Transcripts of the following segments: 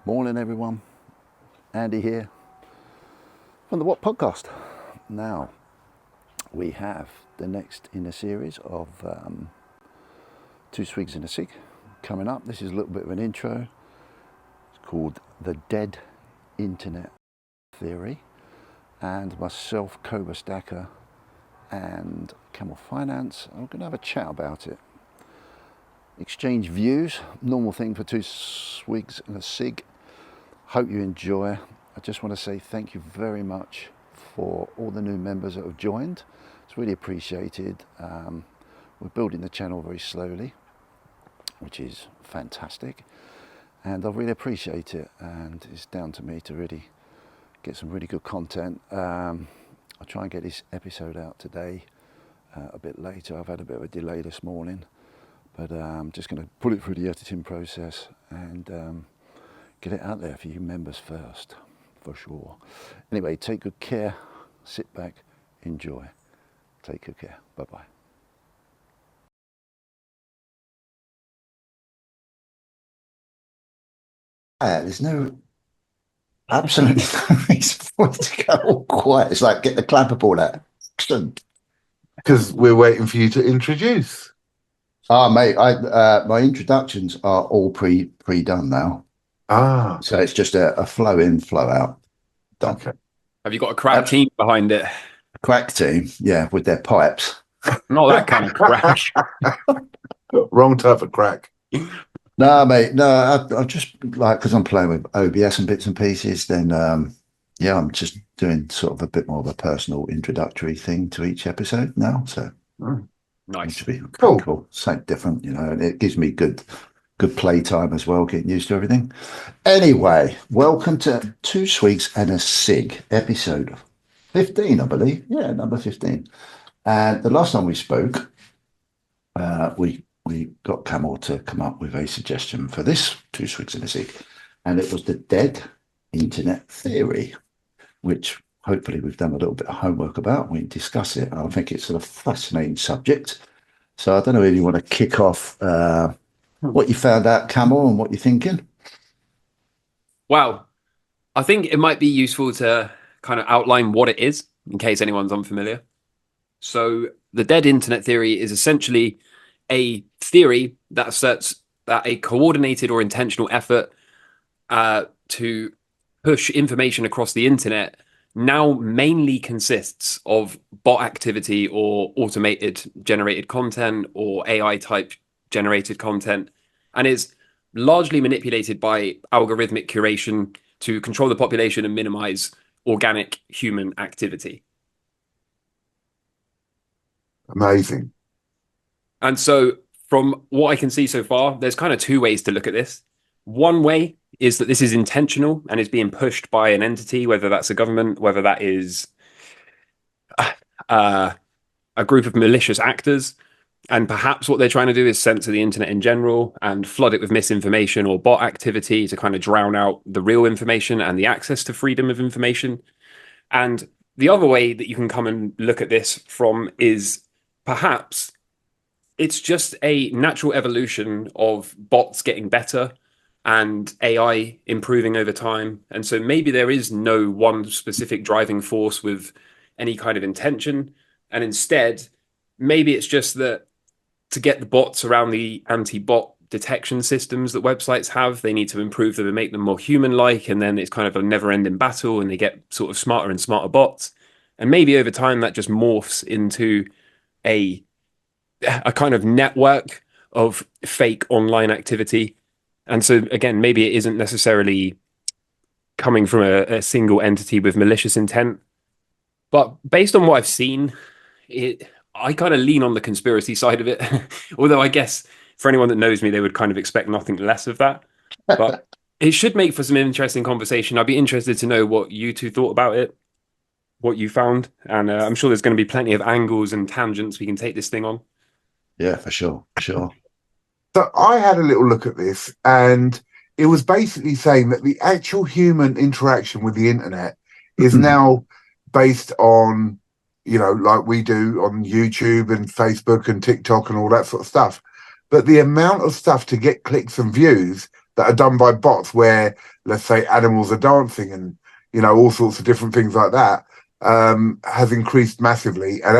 Morning, everyone. Andy here from the W.O.T podcast. Now, we have the next in a series of two Swigs and a Sig coming up. This is a little bit of an intro. It's called The Dead Internet Theory. And myself, Cobra Stacker, and Camel Finance, I'm going to have a chat about it. Exchange views, normal thing for two Swigs and a Sig. Hope you enjoy. I just want to say thank you very much for all the new members that have joined. It's really appreciated. We're building the channel very slowly, which is fantastic, and I really appreciate it, and it's down to me to really get some really good content. I'll try and get this episode out today, a bit later. I've had a bit of a delay this morning, but I'm just going to put it through the editing process and get it out there for you members first, for sure. Anyway, take good care, sit back, enjoy. Take good care. Bye-bye. There's absolutely no reason for it to go all quiet. It's like, get the clapperboard out. Excellent. Because we're waiting for you to introduce. Mate, my introductions are all pre-done now. So it's just a flow in, flow out. Done. Okay. Have you got a crack team behind it? A crack team, yeah, with their pipes. Not that kind of crack. Wrong type of crack. No, mate, no, I just like, because I'm playing with OBS and bits and pieces, then yeah, I'm just doing sort of a bit more of a personal introductory thing to each episode now. So nice. It should be cool. Something different, and it gives me good play time as well, getting used to everything. Anyway, welcome to Two Swigs and a Sig, episode 15, I believe. Yeah, number 15. And the last time we spoke, we got Camel to come up with a suggestion for this Two Swigs and a Sig, and it was the dead internet theory, which hopefully we've done a little bit of homework about. We discuss it. I think it's a fascinating subject. So I don't know if you want to kick off what you found out, Camel, and what you're thinking. Well, I think it might be useful to kind of outline what it is in case anyone's unfamiliar. So the dead internet theory is essentially a theory that asserts that a coordinated or intentional effort to push information across the internet now mainly consists of bot activity or automated generated content or AI type generated content, and is largely manipulated by algorithmic curation to control the population and minimize organic human activity. Amazing. And so from what I can see so far, there's kind of two ways to look at this. One way is that this is intentional and is being pushed by an entity, whether that's a government, whether that is a group of malicious actors. And perhaps what they're trying to do is censor the internet in general and flood it with misinformation or bot activity to kind of drown out the real information and the access to freedom of information. And the other way that you can come and look at this from is perhaps it's just a natural evolution of bots getting better and AI improving over time. And so maybe there is no one specific driving force with any kind of intention. And instead, maybe it's just that to get the bots around the anti-bot detection systems that websites have, they need to improve them and make them more human-like. And then it's kind of a never-ending battle and they get sort of smarter and smarter bots. And maybe over time that just morphs into a kind of network of fake online activity. And so again, maybe it isn't necessarily coming from a single entity with malicious intent. But based on what I've seen, I kind of lean on the conspiracy side of it. Although I guess for anyone that knows me, they would kind of expect nothing less of that. But it should make for some interesting conversation. I'd be interested to know what you two thought about it, what you found. And I'm sure there's going to be plenty of angles and tangents we can take this thing on. Yeah, for sure. Sure. So I had a little look at this, and it was basically saying that the actual human interaction with the internet is now based on, like we do on YouTube and Facebook and TikTok and all that sort of stuff. But the amount of stuff to get clicks and views that are done by bots where, let's say, animals are dancing and, you know, all sorts of different things like that, has increased massively and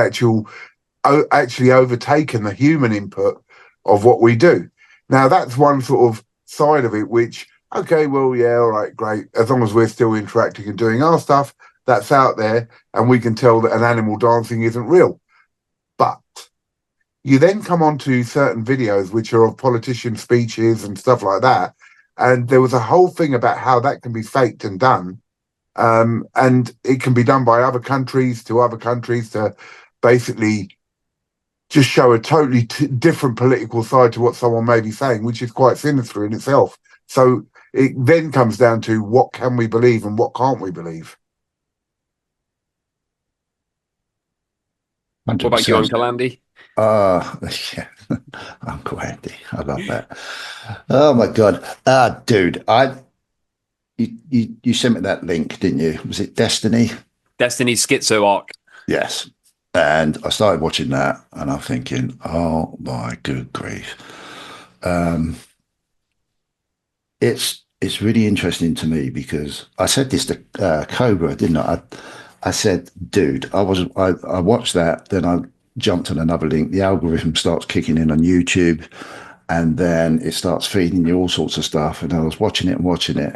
actually overtaken the human input of what we do. Now, that's one sort of side of it, which, okay, well, yeah, all right, great. As long as we're still interacting and doing our stuff, that's out there, and we can tell that an animal dancing isn't real. But you then come on to certain videos which are of politician speeches and stuff like that, and there was a whole thing about how that can be faked and done, and it can be done by other countries to basically just show a totally different political side to what someone may be saying, which is quite sinister in itself. So it then comes down to what can we believe and what can't we believe. 100%. What about you, Uncle Andy? Yeah, Uncle Andy, I love that. Oh my God, dude, you sent me that link, didn't you? Was it Destiny? Destiny's Schizo arc. Yes. And I started watching that, and I'm thinking, oh my good grief. It's really interesting to me because I said this to Cobra, didn't I? I said, dude, I watched that, then I jumped on another link. The algorithm starts kicking in on YouTube, and then it starts feeding you all sorts of stuff. And I was watching it,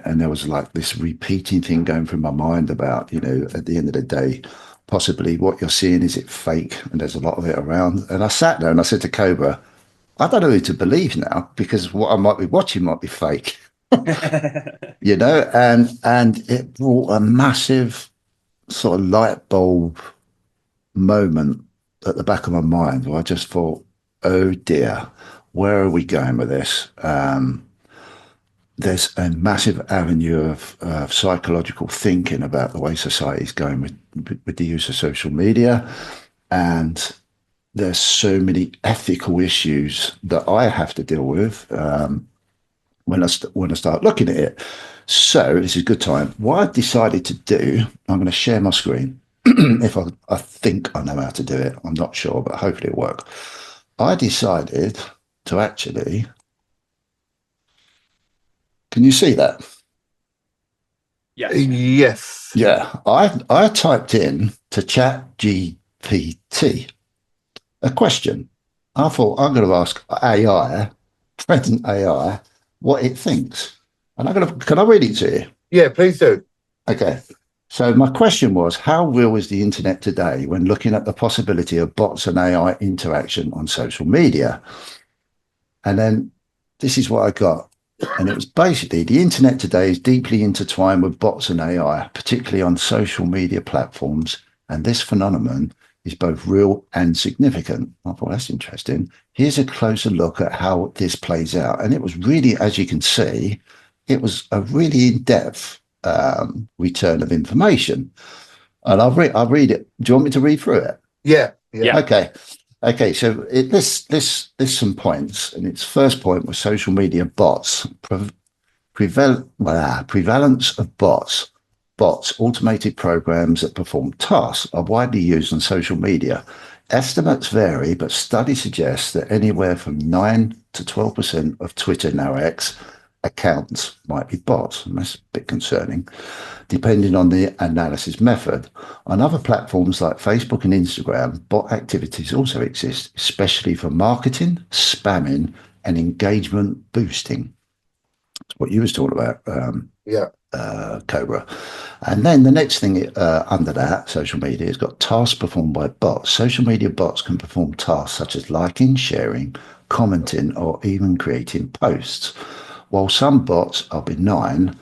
and there was like this repeating thing going through my mind about, you know, at the end of the day, possibly what you're seeing, is it fake? And there's a lot of it around. And I sat there and I said to Cobra, I don't know who to believe now, because what I might be watching might be fake. You know, and it brought a massive sort of light bulb moment at the back of my mind where I just thought, oh dear, where are we going with this? There's a massive avenue of psychological thinking about the way society is going with the use of social media, and there's so many ethical issues that I have to deal with when I start looking at it. So this is a good time. What I decided to do, I'm going to share my screen. If I think I know how to do it, I'm not sure, but hopefully it'll work. I decided to actually, can you see that? Yes. Yeah, I typed in to Chat GPT a question. I thought I'm going to ask AI, present AI, what it thinks. And can I read it to you? Yeah, please do. Okay. So my question was, how real is the internet today when looking at the possibility of bots and AI interaction on social media? And then this is what I got. And it was basically, the internet today is deeply intertwined with bots and AI, particularly on social media platforms. And this phenomenon is both real and significant. I thought, that's interesting. Here's a closer look at how this plays out. And it was really, as you can see, it was a really in-depth return of information. And I'll read it. Do you want me to read through it? Yeah. Okay. So there's some points, and its first point was social media bots. Prevalence of bots. Bots, automated programs that perform tasks, are widely used on social media. Estimates vary, but studies suggest that anywhere from 9 to 12% of Twitter, now X, accounts might be bots, and that's a bit concerning, depending on the analysis method. On other platforms like Facebook and Instagram, bot activities also exist, especially for marketing, spamming, and engagement boosting. That's what you was talking about, Cobra. And then the next thing under that, social media, has got tasks performed by bots. Social media bots can perform tasks such as liking, sharing, commenting, or even creating posts. While some bots are benign,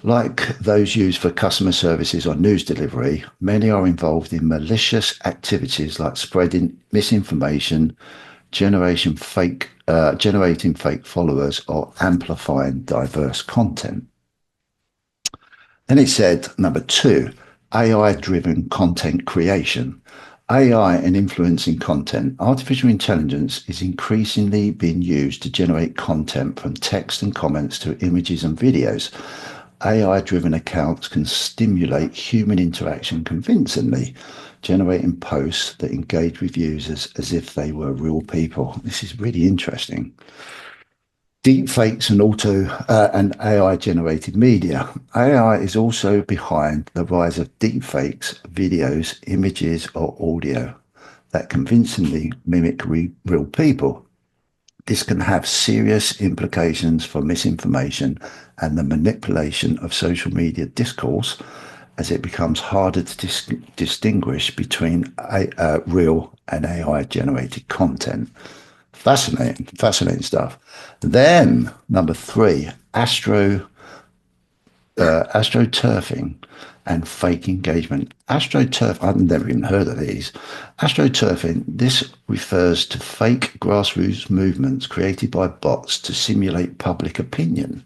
like those used for customer services or news delivery, many are involved in malicious activities like spreading misinformation, generating fake followers, or amplifying diverse content. Then it said, number 2, AI-driven content creation. AI and influencing content. Artificial intelligence is increasingly being used to generate content from text and comments to images and videos. AI-driven accounts can stimulate human interaction convincingly, generating posts that engage with users as if they were real people. This is really interesting. Deepfakes and AI generated media. AI is also behind the rise of deepfakes, videos, images, or audio that convincingly mimic real people. This can have serious implications for misinformation and the manipulation of social media discourse, as it becomes harder to distinguish between real and AI generated content. Fascinating stuff. Then, number three, astroturfing and fake engagement. Astroturf, I've never even heard of these. Astroturfing, this refers to fake grassroots movements created by bots to simulate public opinion.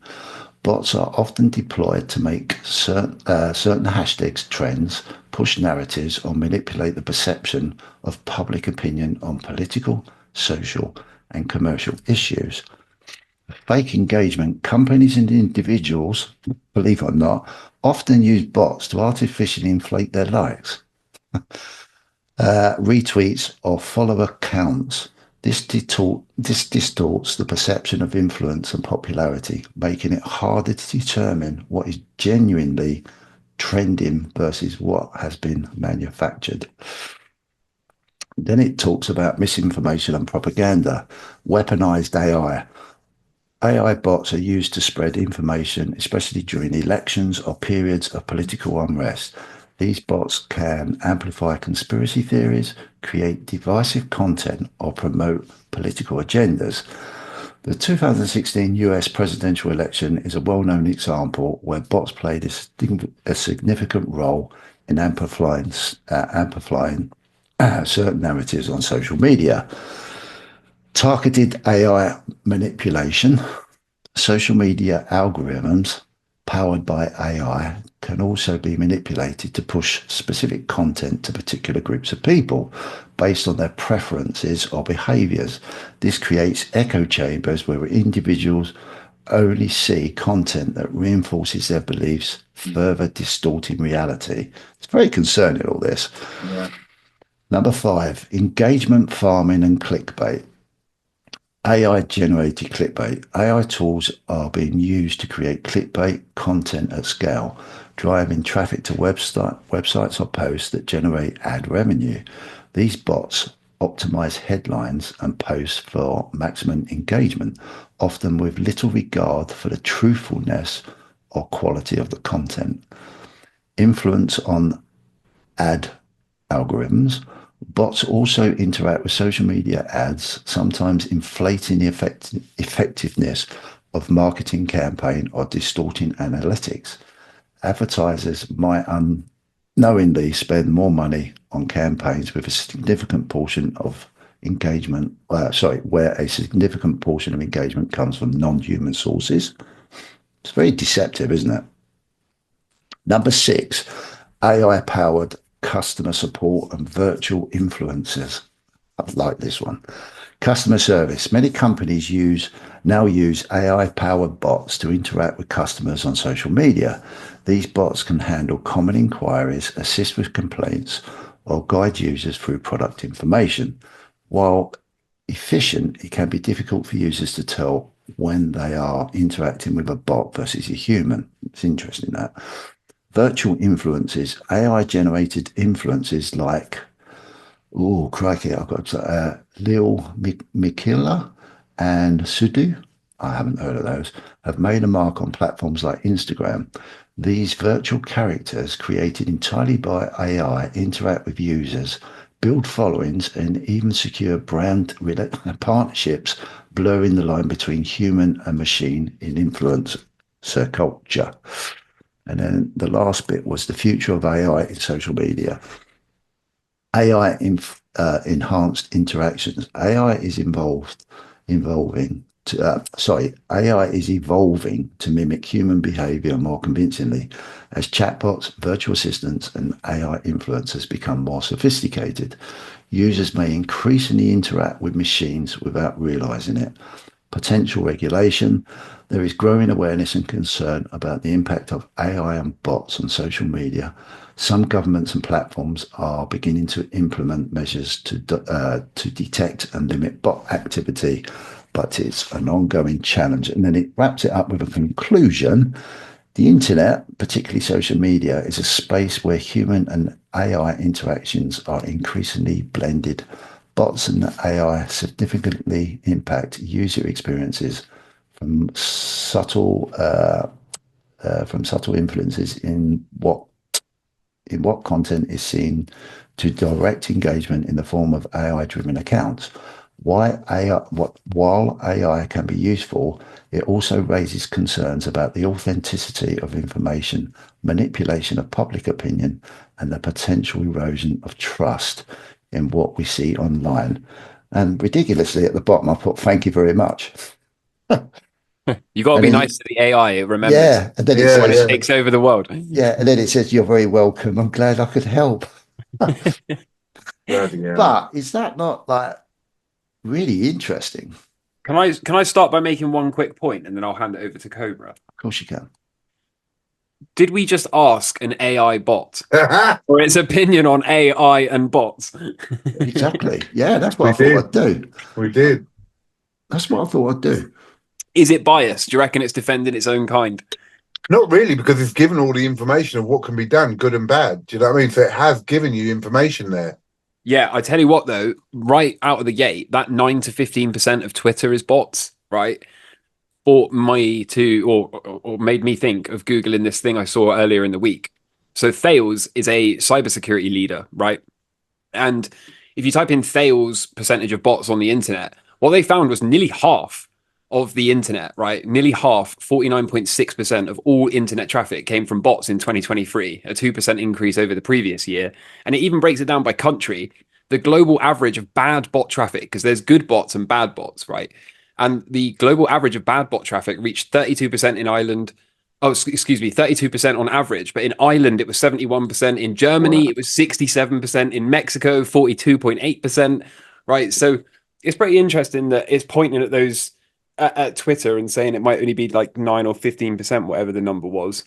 Bots are often deployed to make certain hashtags trends, push narratives, or manipulate the perception of public opinion on political, social, and commercial issues. Fake engagement, companies and individuals, believe it or not, often use bots to artificially inflate their likes, retweets, or follower counts. This distorts the perception of influence and popularity, making it harder to determine what is genuinely trending versus what has been manufactured. Then it talks about misinformation and propaganda, weaponized AI. AI bots are used to spread information, especially during elections or periods of political unrest. These bots can amplify conspiracy theories, create divisive content, or promote political agendas. The 2016 US presidential election is a well-known example where bots played a significant role in amplifying certain narratives on social media. Targeted AI manipulation. Social media algorithms powered by AI can also be manipulated to push specific content to particular groups of people based on their preferences or behaviors. This creates echo chambers where individuals only see content that reinforces their beliefs, further distorting reality. It's very concerning, all this. Yeah. Number 5, engagement farming and clickbait. AI generated clickbait. AI tools are being used to create clickbait content at scale, driving traffic to websites or posts that generate ad revenue. These bots optimize headlines and posts for maximum engagement, often with little regard for the truthfulness or quality of the content. Influence on ad algorithms. Bots also interact with social media ads, sometimes inflating the effectiveness of marketing campaign or distorting analytics. Advertisers might unknowingly spend more money on campaigns with a significant portion of engagement, where a significant portion of engagement comes from non-human sources. It's very deceptive, isn't it? Number 6, AI-powered customer support and virtual influencers. I like this one. Customer service. Many companies now use AI-powered bots to interact with customers on social media. These bots can handle common inquiries, assist with complaints, or guide users through product information. While efficient, it can be difficult for users to tell when they are interacting with a bot versus a human. It's interesting that. Virtual influences, AI-generated influences like, oh, crikey, I've got Lil Mikila and Sudu, I haven't heard of those, have made a mark on platforms like Instagram. These virtual characters created entirely by AI interact with users, build followings, and even secure brand partnerships, blurring the line between human and machine in influencer culture. And then the last bit was the future of AI in social media. AI enhanced interactions. AI is evolving to mimic human behavior more convincingly as chatbots, virtual assistants, and AI influencers become more sophisticated. Users may increasingly interact with machines without realizing it. Potential regulation. There is growing awareness and concern about the impact of AI and bots on social media. Some governments and platforms are beginning to implement measures to detect and limit bot activity, but it's an ongoing challenge. And then it wraps it up with a conclusion. The internet, particularly social media, is a space where human and AI interactions are increasingly blended. Bots and AI significantly impact user experiences from subtle influences in what content is seen to direct engagement in the form of AI-driven accounts. While AI can be useful, it also raises concerns about the authenticity of information, manipulation of public opinion, and the potential erosion of trust in what we see online. And ridiculously, at the bottom, I put, "Thank you very much." You got to And be then, nice to the AI. It remembers yeah, and then it Yeah, when says, it takes over the world. yeah, and then it says, "You're very welcome. I'm glad I could help." bloody hell. But is that not like really interesting? Can I start by making one quick point, and then I'll hand it over to Cobra? Of course you can. Did we just ask an AI bot for its opinion on AI and bots? Exactly. Yeah, that's what We I thought did. I'd do. We did. That's what I thought I'd do. Is it biased? Do you reckon it's defending its own kind? Not really, because it's given all the information of what can be done, good and bad. Do you know what I mean? So it has given you information there. Yeah, I tell you what though, right out of the gate, that 9 to 15% of Twitter is bots, right? Or made me think of Googling this thing I saw earlier in the week. So Thales is a cybersecurity leader, right? And if you type in Thales percentage of bots on the internet, what they found was nearly half of the internet, right? Nearly half, 49.6% of all internet traffic came from bots in 2023, a 2% increase over the previous year. And it even breaks it down by country. The global average of bad bot traffic, because there's good bots and bad bots, right? And the global average of bad bot traffic reached 32% in Ireland. Oh, excuse me, 32% on average. But in Ireland, it was 71%. In Germany, Wow. it was 67%. In Mexico, 42.8%. Right. So it's pretty interesting that it's pointing at those at Twitter and saying it might only be like 9 or 15%, whatever the number was.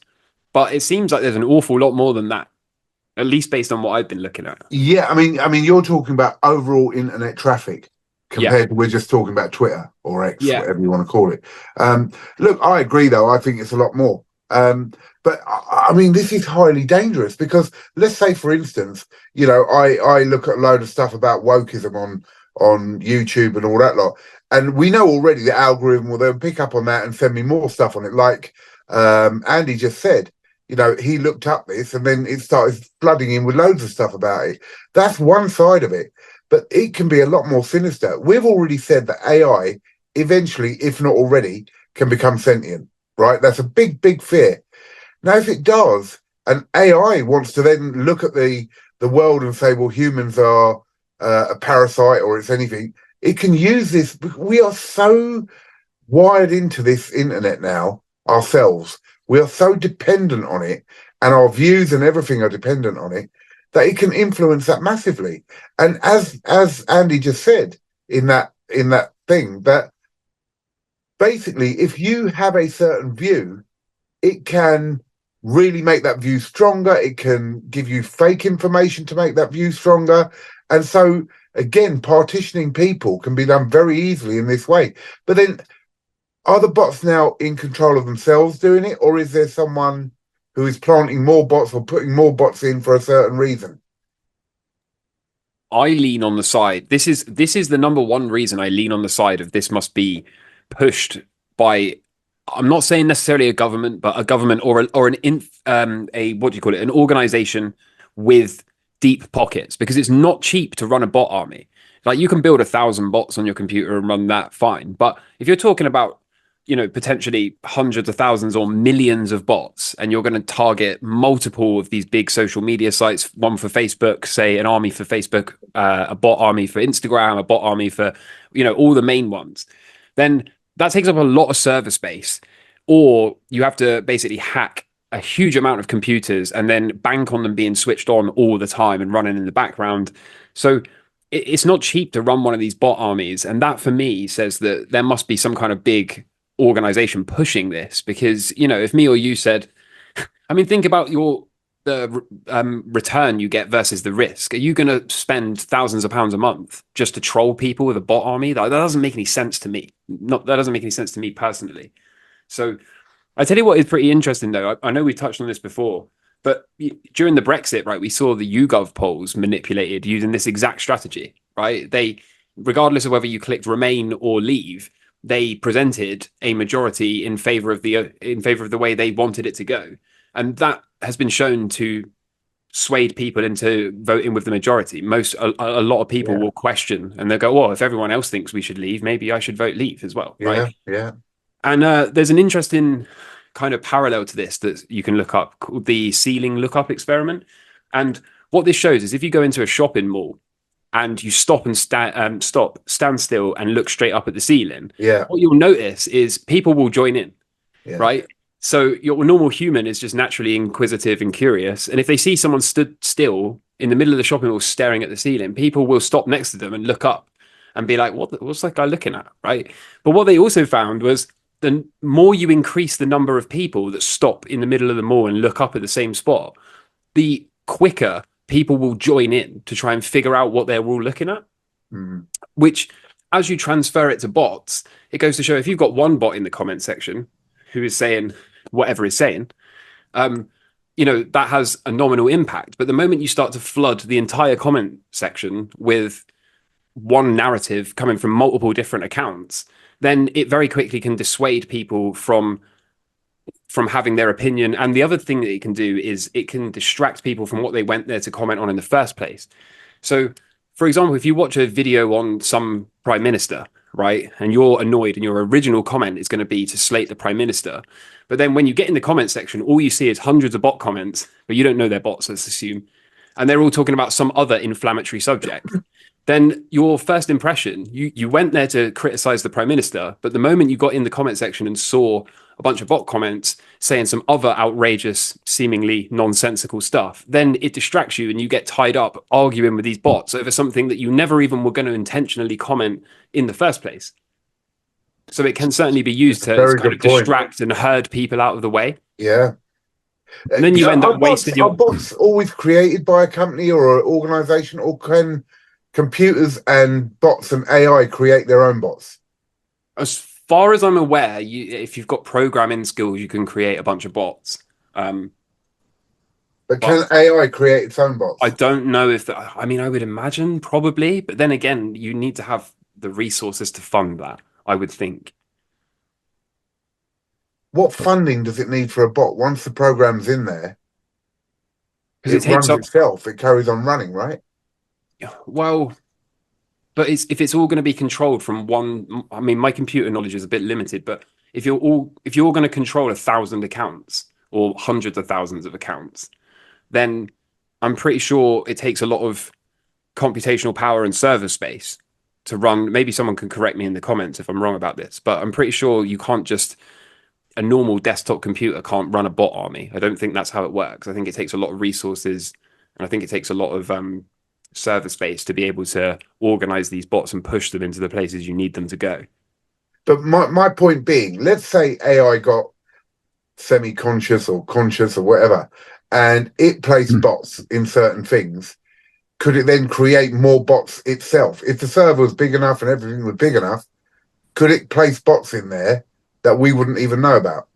But it seems like there's an awful lot more than that, at least based on what I've been looking at. Yeah, I mean, you're talking about overall internet traffic Yeah. compared to we're just talking about Twitter or X, Yeah. whatever you want to call it. Look, I agree though. I think it's a lot more. But I mean, this is highly dangerous because let's say, for instance, you know, I look at a load of stuff about wokeism on YouTube and all that lot, and we know already the algorithm will then pick up on that and send me more stuff on it. Like Andy just said, you know, he looked up this and then it started flooding in with loads of stuff about it. That's one side of it, but it can be a lot more sinister. We've already said that AI eventually, if not already, can become sentient, right? That's a big, big fear. Now, if it does, and AI wants to then look at the world and say, well, humans are a parasite or it's anything, it can use this. We are so wired into this internet now ourselves. We are so dependent on it, and our views and everything are dependent on it, that it can influence that massively. And as Andy just said in that thing, that basically if you have a certain view, it can really make that view stronger. It can give you fake information to make that view stronger. And so again, partitioning people can be done very easily in this way. But then, are the bots now in control of themselves doing it, or is there someone who is planting more bots or putting more bots in for a certain reason? I lean on the side. This is the number one reason I lean on the side of this must be pushed by. I'm not saying necessarily a government, but a government or a what do you call it? An organization with deep pockets, because it's not cheap to run a bot army. Like you can build 1,000 bots on your computer and run that fine, but if you're talking about, you know, potentially hundreds of thousands or millions of bots, and you're going to target multiple of these big social media sites, one for Facebook, say an army for Facebook, a bot army for Instagram, a bot army for, you know, all the main ones, then that takes up a lot of server space. Or you have to basically hack a huge amount of computers and then bank on them being switched on all the time and running in the background. So it's not cheap to run one of these bot armies. And that for me says that there must be some kind of big organization pushing this, because, you know, if me or you said, I mean, think about the return you get versus the risk. Are you going to spend thousands of pounds a month just to troll people with a bot army? That doesn't make any sense to me. not that doesn't make any sense to me personally. So I tell you what is pretty interesting though. I know we touched on this before, but during the Brexit, right, we saw the YouGov polls manipulated using this exact strategy, right? They, regardless of whether you clicked Remain or Leave, they presented a majority in favor of the way they wanted it to go, and that has been shown to swayed people into voting with the majority. A lot of people will question and they'll go, well, if everyone else thinks we should leave, maybe I should vote leave as well, right? Yeah. And there's an interesting kind of parallel to this that you can look up called the ceiling lookup experiment. And what this shows is if you go into a shopping mall and you stop and stand still and look straight up at the ceiling, what you'll notice is people will join in, right? So your normal human is just naturally inquisitive and curious. And if they see someone stood still in the middle of the shopping mall staring at the ceiling, people will stop next to them and look up and be like, what's that guy looking at, right? But what they also found was the more you increase the number of people that stop in the middle of the mall and look up at the same spot, the quicker people will join in to try and figure out what they're all looking at. Which, as you transfer it to bots, it goes to show if you've got one bot in the comment section who is saying whatever is saying, that has a nominal impact. But the moment you start to flood the entire comment section with one narrative coming from multiple different accounts, then it very quickly can dissuade people from having their opinion. And the other thing that it can do is it can distract people from what they went there to comment on in the first place. So, for example, if you watch a video on some prime minister, right, and you're annoyed and your original comment is going to be to slate the prime minister, but then when you get in the comment section, all you see is hundreds of bot comments, but you don't know they're bots, let's assume, and they're all talking about some other inflammatory subject. Then your first impression, you went there to criticize the prime minister, but the moment you got in the comment section and saw a bunch of bot comments saying some other outrageous, seemingly nonsensical stuff, then it distracts you and you get tied up arguing with these bots over something that you never even were going to intentionally comment in the first place. So it can certainly be used to kind of distract and herd people out of the way. Yeah. And then you end up wasting your... Are bots always created by a company or an organization, or can computers and bots and AI create their own bots? As far as I'm aware, if you've got programming skills, you can create a bunch of bots. But can AI create its own bots? I don't know if that... I mean, I would imagine probably, but then again, you need to have the resources to fund that, I would think. What funding does it need for a bot? Once the program's in there, it runs itself. It carries on running, right? Well, but if it's all going to be controlled from one... I mean, my computer knowledge is a bit limited, but if you're going to control 1,000 accounts or hundreds of thousands of accounts, then I'm pretty sure it takes a lot of computational power and server space to run. Maybe someone can correct me in the comments if I'm wrong about this, but I'm pretty sure you can't just... A normal desktop computer can't run a bot army. I don't think that's how it works. I think it takes a lot of resources, and I think it takes a lot of server space to be able to organize these bots and push them into the places you need them to go. But my point being, let's say AI got semi-conscious or conscious or whatever, and it placed bots in certain things. Could it then create more bots itself? If the server was big enough and everything was big enough, could it place bots in there that we wouldn't even know about?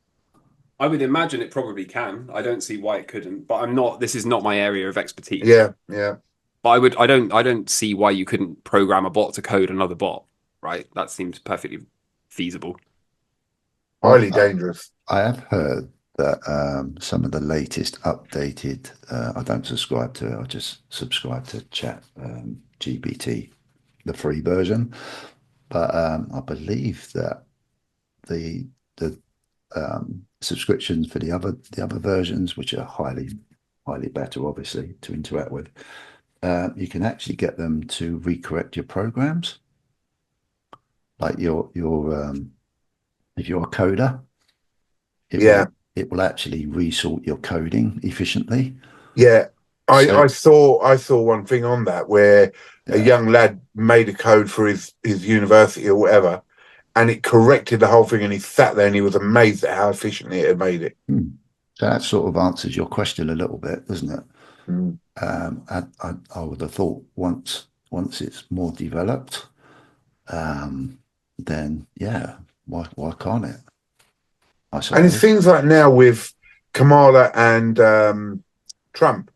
I would imagine it probably can. I don't see why it couldn't, but this is not my area of expertise. Yeah. But I don't see why you couldn't program a bot to code another bot, right? That seems perfectly feasible. Highly dangerous. I have heard that some of the latest updated, I don't subscribe to it, I just subscribe to Chat GPT, the free version. But I believe that the subscriptions for the other versions, which are highly better, obviously, to interact with, you can actually get them to recorrect your programs. Like your if you're a coder, it will actually resort your coding efficiently. Yeah, I saw one thing on that where a young lad made a code for his university or whatever, and it corrected the whole thing, and he sat there and he was amazed at how efficiently it had made it. So that sort of answers your question a little bit, doesn't it? I would have thought once it's more developed, then yeah, why can't it? I And it's suppose. things like now with Kamala and Trump,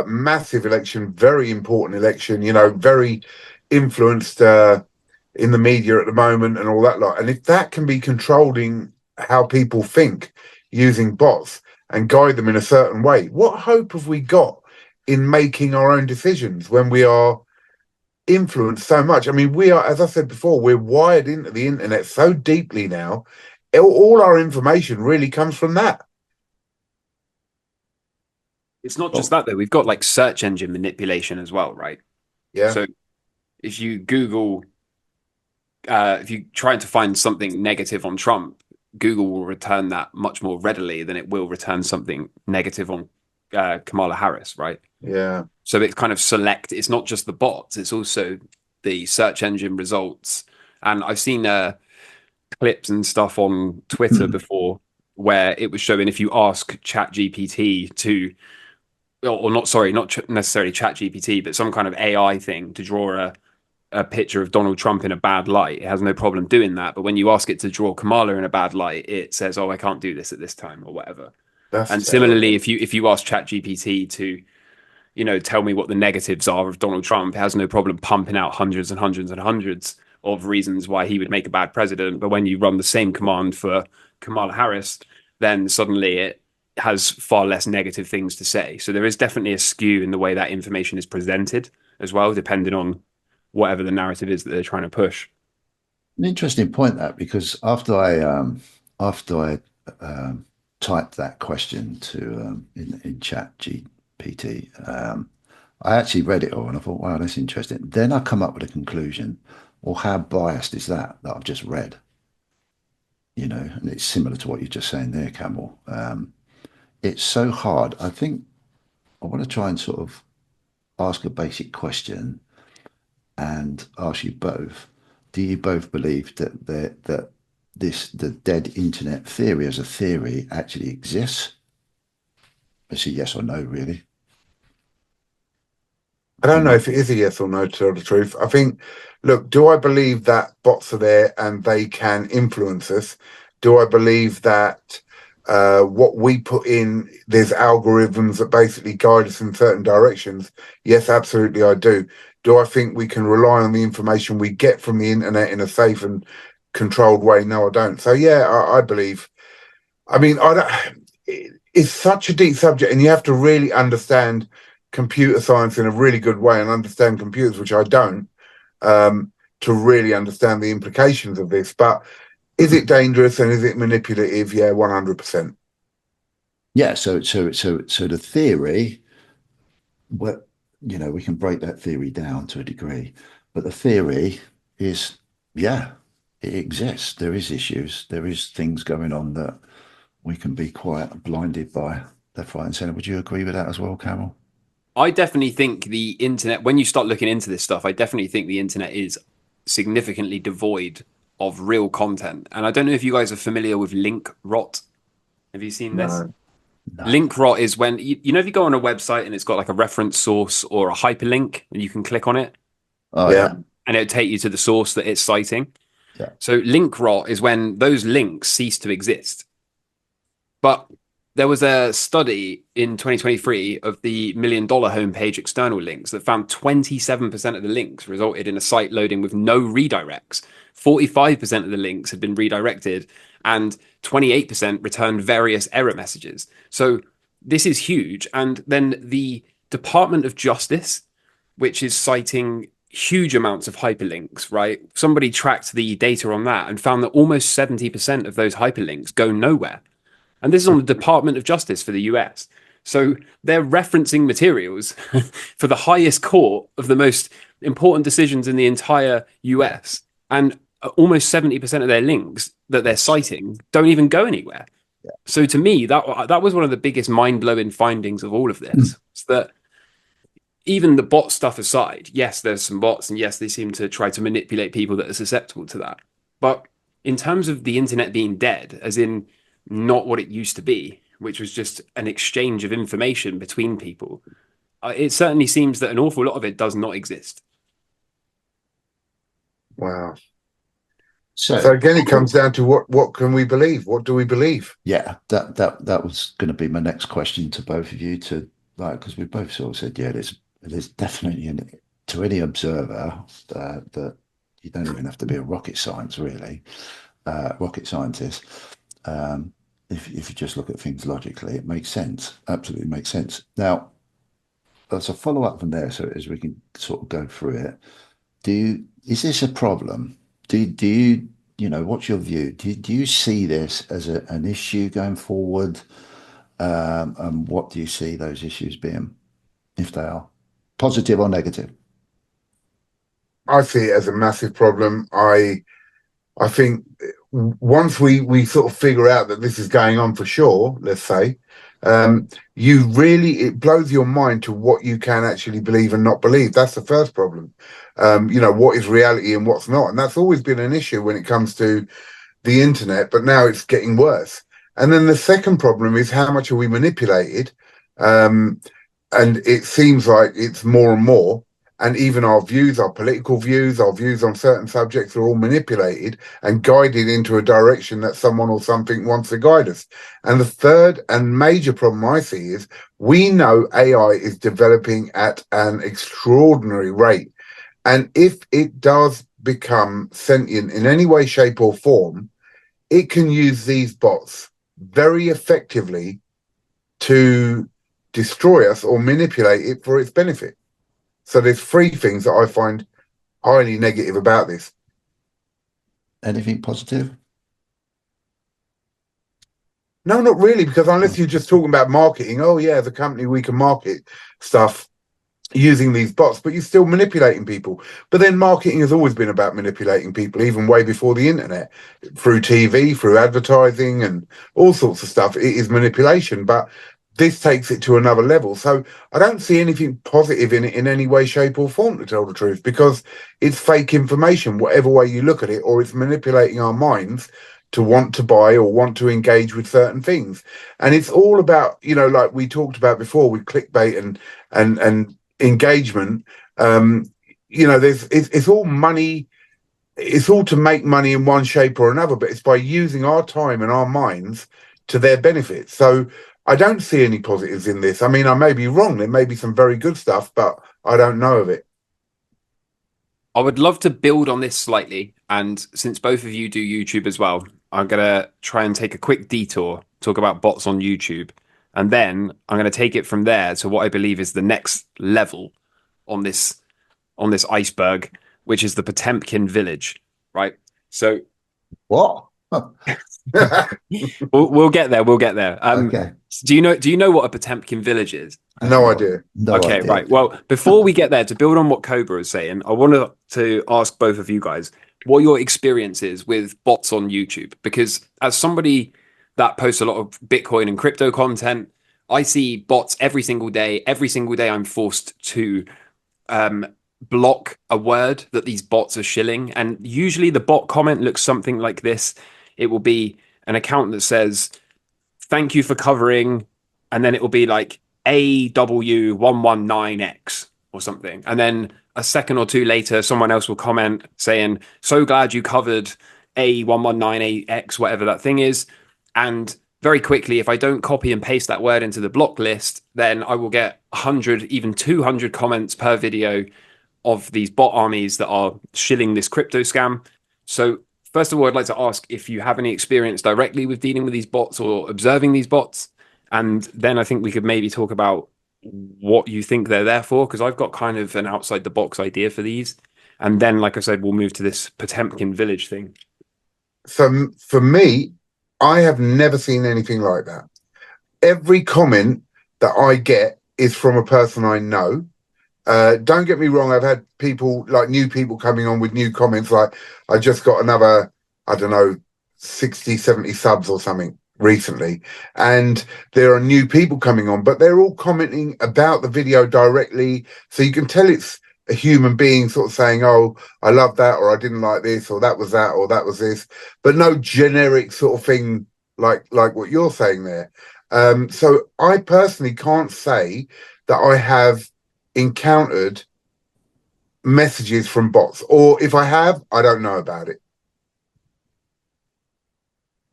massive election, very important election, very influenced in the media at the moment and all that lot. And if that can be controlling how people think using bots and guide them in a certain way, what hope have we got in making our own decisions when we are influenced so much? I mean, we are, as I said before, we're wired into the internet so deeply now. All our information really comes from that. It's not just Well, that though. We've got like search engine manipulation as well, right? Yeah, So if you Google, if you try to find something negative on Trump, Google will return that much more readily than it will return something negative on Kamala Harris, right? yeah. So it's kind of select. It's not just the bots; it's also the search engine results. And I've seen clips and stuff on Twitter before where it was showing if you ask ChatGPT to, or not, sorry, not necessarily ChatGPT, but some kind of AI thing to draw a picture of Donald Trump in a bad light, it has no problem doing that. But when you ask it to draw Kamala in a bad light, it says, "Oh, I can't do this at this time" or whatever. That's And similarly, terrible. if you ask ChatGPT to, tell me what the negatives are of Donald Trump, it has no problem pumping out hundreds and hundreds and hundreds of reasons why he would make a bad president. But when you run the same command for Kamala Harris, then suddenly it has far less negative things to say. So there is definitely a skew in the way that information is presented as well, depending on whatever the narrative is that they're trying to push. an interesting point that because after I typed that question to in Chat GPT, I actually read it all and I thought, wow, that's interesting. Then I come up with a conclusion. Well, how biased is that I've just read? And it's similar to what you're just saying there, Camel. It's so hard. I think I want to try and sort of ask a basic question and ask you both. Do you both believe that the dead internet theory as a theory actually exists? It's a yes or no, really. I don't know Mm. if it is a yes or no, to tell the truth. I think, look, do I believe that bots are there and they can influence us? Do I believe that what we put in, there's algorithms that basically guide us in certain directions? Yes, absolutely, I do. Do I think we can rely on the information we get from the internet in a safe and controlled way? No, I don't. So, yeah, I believe. I mean, I don't. It's such a deep subject, and you have to really understand computer science in a really good way and understand computers, which I don't, to really understand the implications of this. But is it dangerous and is it manipulative? Yeah, 100%. Yeah. So the theory, what we can break that theory down to a degree, but the theory is, yeah, it exists. There is issues. There is things going on that we can be quite blinded by left, right, and centre. Would you agree with that as well, Carol? I definitely think the internet, when you start looking into this stuff, I definitely think the internet is significantly devoid of real content. And I don't know if you guys are familiar with link rot. Have you seen this? No. No. Link rot is when if you go on a website and it's got like a reference source or a hyperlink and you can click on it Oh Yeah. yeah, and it'll take you to the source that it's citing. yeah. So link rot is when those links cease to exist. But there was a study in 2023 of the $1 million homepage external links that found 27% of the links resulted in a site loading with no redirects. 45% of the links had been redirected, and 28% returned various error messages. So this is huge. And then the Department of Justice, which is citing huge amounts of hyperlinks, right? Somebody tracked the data on that and found that almost 70% of those hyperlinks go nowhere. And this is on the Department of Justice for the US. So they're referencing materials for the highest court of the most important decisions in the entire US. And almost 70% of their links that they're citing don't even go anywhere. So to me, that was one of the biggest mind-blowing findings of all of this. Is that even the bot stuff aside, yes, there's some bots, and yes, they seem to try to manipulate people that are susceptible to that. But in terms of the internet being dead, as in not what it used to be, which was just an exchange of information between people, it certainly seems that an awful lot of it does not exist. Wow. So again, it comes down to what can we believe? What do we believe? Yeah, that was going to be my next question to both of you, to like, because we both sort of said, yeah, there's definitely to any observer that you don't even have to be a rocket scientist. If you just look at things logically, it makes sense. Absolutely makes sense. Now, as a follow up from there, so as we can sort of go through it, is this a problem? Do you, what's your view? Do you see this as an issue going forward? And what do you see those issues being, if they are positive or negative? I see it as a massive problem. I think once we sort of figure out that this is going on for sure, let's say, it blows your mind to what you can actually believe and not believe. That's the first problem. What is reality and what's not, and that's always been an issue when it comes to the internet. But now it's getting worse. And then the second problem is how much are we manipulated? And it seems like it's more and more. And even our views, our political views, our views on certain subjects are all manipulated and guided into a direction that someone or something wants to guide us. And the third and major problem I see is we know AI is developing at an extraordinary rate. And if it does become sentient in any way, shape, or form, it can use these bots very effectively to destroy us or manipulate it for its benefit. So there's three things that I find highly negative about this. Anything positive? No, not really, because unless you're just talking about marketing, oh yeah, as a company we can market stuff using these bots, but you're still manipulating people. But then marketing has always been about manipulating people, even way before the internet, through TV, through advertising and all sorts of stuff. It is manipulation, but this takes it to another level. So I don't see anything positive in it in any way, shape or form, to tell the truth, because it's fake information, whatever way you look at it, or it's manipulating our minds to want to buy or want to engage with certain things. And it's all about, like we talked about before with clickbait and engagement. It's all money. It's all to make money in one shape or another, but it's by using our time and our minds to their benefit. So I don't see any positives in this. I mean, I may be wrong. There may be some very good stuff, but I don't know of it. I would love to build on this slightly. And since both of you do YouTube as well, I'm going to try and take a quick detour, talk about bots on YouTube. And then I'm going to take it from there to what I believe is the next level on this iceberg, which is the Potemkin village, right? So What? we'll get there. We'll get there. Okay. Do you know what a Potemkin village is? No idea. No okay, idea. right. Well, before we get there, to build on what Cobra is saying, I wanted to ask both of you guys what your experience is with bots on YouTube. Because as somebody that posts a lot of Bitcoin and crypto content, I see bots every single day. Every single day, I'm forced to block a word that these bots are shilling. And usually the bot comment looks something like this. It will be an account that says, "Thank you for covering," and then it will be like AW119X or something. And then a second or two later, someone else will comment saying, "So glad you covered A119X," whatever that thing is. And very quickly, if I don't copy and paste that word into the block list, then I will get 100, even 200 comments per video of these bot armies that are shilling this crypto scam. So first of all, I'd like to ask if you have any experience directly with dealing with these bots or observing these bots. And then I think we could maybe talk about what you think they're there for, because I've got kind of an outside the box idea for these. And then, like I said, we'll move to this Potemkin village thing. For me, I have never seen anything like that. Every comment that I get is from a person I know. Don't get me wrong, I've had people, like new people coming on with new comments, like I just got another, I don't know, 60, 70 subs or something recently, and there are new people coming on, but they're all commenting about the video directly, so you can tell it's a human being sort of saying, "Oh, I love that," or "I didn't like this," or "that was that," or "that was this," but no generic sort of thing like what you're saying there. So I personally can't say that I have encountered messages from bots, or if I have, I don't know about it.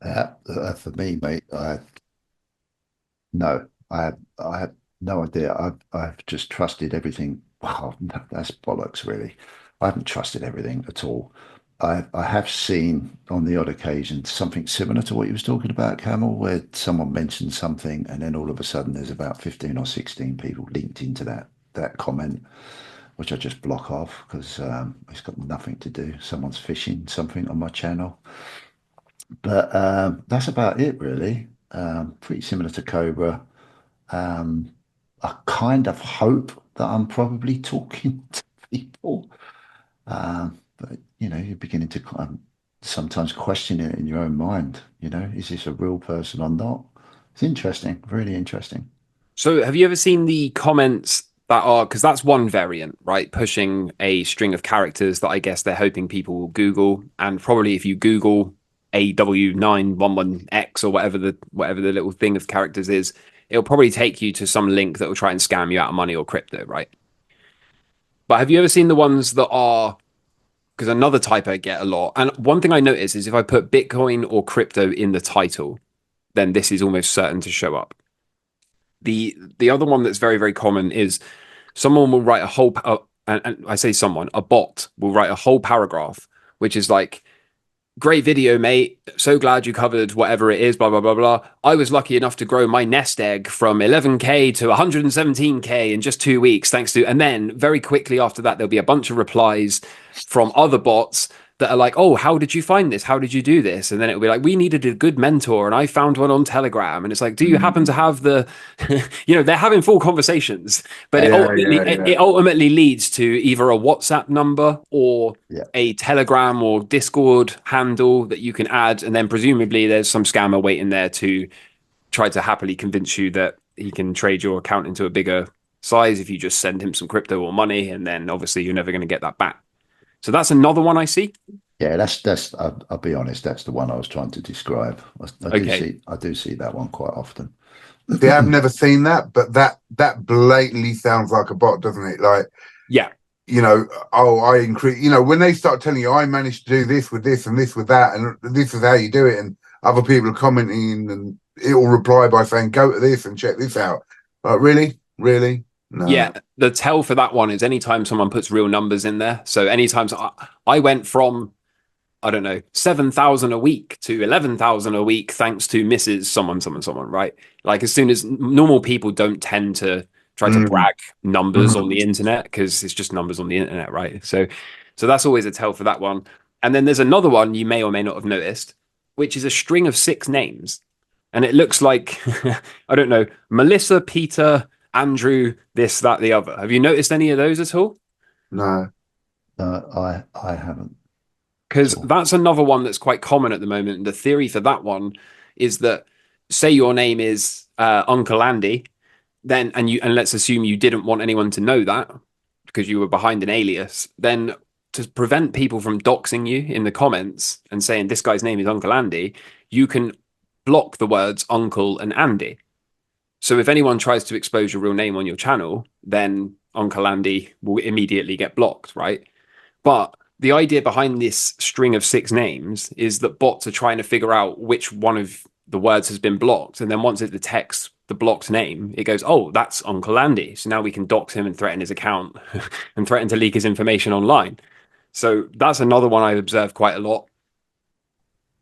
For me, mate, no, I have no idea. I've just trusted everything. Wow, no, that's bollocks, really. I haven't trusted everything at all. I have seen on the odd occasion something similar to what you was talking about, Camel, where someone mentioned something, and then all of a sudden there's about 15 or 16 people linked into that comment, which I just block off because it's got nothing to do. Someone's fishing something on my channel. But that's about it, really. Pretty similar to Cobra. Um, I kind of hope that I'm probably talking to people, but you're beginning to sometimes question it in your own mind. Is this a real person or not? It's interesting, really interesting. So have you ever seen the comments that are, because that's one variant, right? Pushing a string of characters that I guess they're hoping people will Google. And probably if you Google AW911X or whatever the little thing of characters is, it'll probably take you to some link that will try and scam you out of money or crypto, right? But have you ever seen the ones that are, because another type I get a lot, and one thing I notice is if I put Bitcoin or crypto in the title, then this is almost certain to show up. The other one that's very, very common is someone will write a whole, and I say someone, a bot will write a whole paragraph, which is like, great video, mate. So glad you covered whatever it is, blah, blah, blah, blah. I was lucky enough to grow my nest egg from 11K to 117K in just 2 weeks, thanks to, and then very quickly after that, there'll be a bunch of replies from other bots that are like, oh, how did you find this? How did you do this? And then it'll be like, we needed a good mentor and I found one on Telegram. And it's like, do you happen to have the, they're having full conversations, but it ultimately leads to either a WhatsApp number or Yeah. a Telegram or Discord handle that you can add. And then presumably there's some scammer waiting there to try to happily convince you that he can trade your account into a bigger size if you just send him some crypto or money. And then obviously you're never going to get that back. So that's another one I see. Yeah, that's. I'll be honest. That's the one I was trying to describe. I do see that one quite often. See, I've never seen that, but that blatantly sounds like a bot, doesn't it? Like, yeah, I increase. When they start telling you, I managed to do this with this and this with that, and this is how you do it, and other people are commenting, and it will reply by saying, "Go to this and check this out." Like, really? No. Yeah, the tell for that one is anytime someone puts real numbers in there. So anytime I went from, I don't know, 7,000 a week to 11,000 a week thanks to Mrs. Someone, right? Like as soon as normal people don't tend to try to brag numbers on the internet because it's just numbers on the internet, right? So that's always a tell for that one. And then there's another one you may or may not have noticed, which is a string of 6 names. And it looks like, I don't know, Melissa, Peter, Andrew, this, that, the other. Have you noticed any of those at all? No. I haven't. Because that's another one that's quite common at the moment. And the theory for that one is that, say your name is Uncle Andy, then and let's assume you didn't want anyone to know that because you were behind an alias. Then to prevent people from doxing you in the comments and saying this guy's name is Uncle Andy, you can block the words Uncle and Andy. So if anyone tries to expose your real name on your channel, then Uncle Andy will immediately get blocked, right? But the idea behind this string of 6 names is that bots are trying to figure out which one of the words has been blocked. And then once it detects the blocked name, it goes, oh, that's Uncle Andy. So now we can dox him and threaten his account and threaten to leak his information online. So that's another one I've observed quite a lot.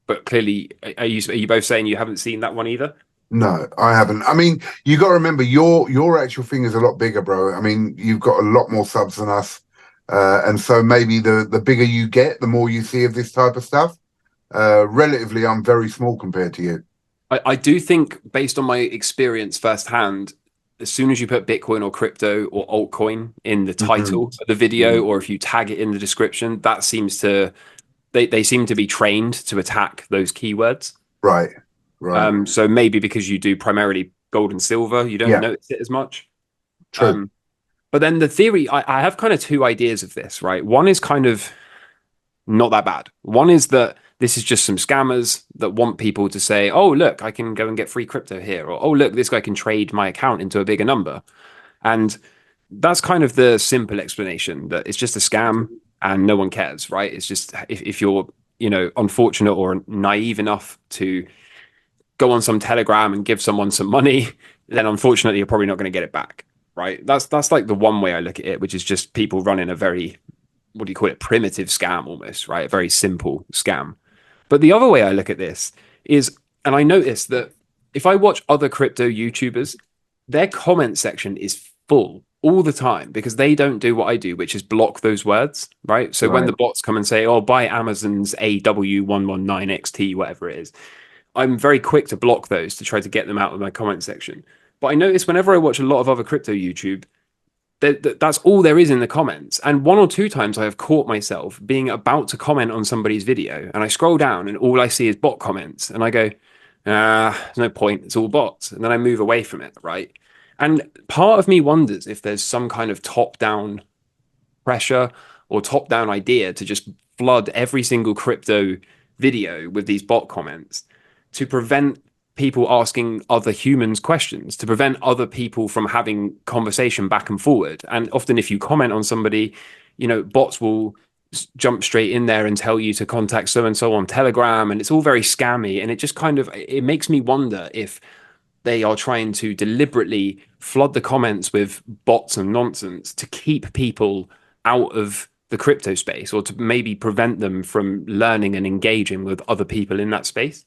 But clearly, are you both saying you haven't seen that one either? No, I haven't. I mean, you got to remember your actual thing is a lot bigger, bro. I mean, you've got a lot more subs than us, and so maybe the bigger you get, the more you see of this type of stuff. Relatively, I'm very small compared to you. I do think, based on my experience firsthand, as soon as you put Bitcoin or crypto or altcoin in the title of the video, or if you tag it in the description, that seems to they seem to be trained to attack those keywords. Right. So maybe because you do primarily gold and silver, you don't notice it as much. True. But then the theory, I have kind of 2 ideas of this, right? One is kind of not that bad. One is that this is just some scammers that want people to say, oh, look, I can go and get free crypto here. Or, oh, look, this guy can trade my account into a bigger number. And that's kind of the simple explanation, that it's just a scam and no one cares, right? It's just if you're unfortunate or naive enough to go on some Telegram and give someone some money, then unfortunately you're probably not going to get it back, right? That's like the one way I look at it, which is just people running a very, what do you call it, primitive scam almost, right? A very simple scam. But the other way I look at this is, and I notice that if I watch other crypto YouTubers, their comment section is full all the time because they don't do what I do, which is block those words, right? So when the bots come and say, oh, buy Amazon's AW119XT, whatever it is, I'm very quick to block those to try to get them out of my comment section. But I notice whenever I watch a lot of other crypto YouTube, that's all there is in the comments. And 1 or 2 times I have caught myself being about to comment on somebody's video and I scroll down and all I see is bot comments and I go, there's no point, it's all bots. And then I move away from it, right? And part of me wonders if there's some kind of top-down pressure or top-down idea to just flood every single crypto video with these bot comments to prevent people asking other humans questions, to prevent other people from having conversation back and forward. And often if you comment on somebody, bots will jump straight in there and tell you to contact so and so on Telegram, and it's all very scammy. And it just it makes me wonder if they are trying to deliberately flood the comments with bots and nonsense to keep people out of the crypto space, or to maybe prevent them from learning and engaging with other people in that space.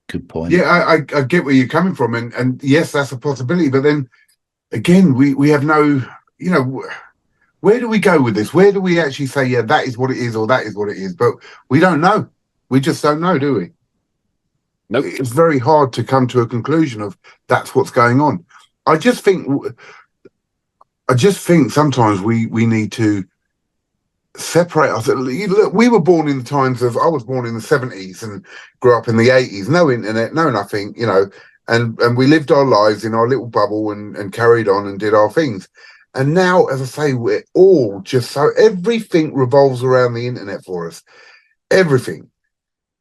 Good point. Yeah, I get where you're coming from, and yes, that's a possibility. But then again, we have no, where do we go with this? Where do we actually say, yeah, that is what it is, or that is what it is? But we don't know. We just don't know, do we? Nope. It's very hard to come to a conclusion of that's what's going on. I just think sometimes we need to separate us. Look, we were born in the times of, I was born in the 70s and grew up in the 80s. No internet, no nothing, and we lived our lives in our little bubble and carried on and did our things. And now, as I say, we're all just so, everything revolves around the internet for us. Everything.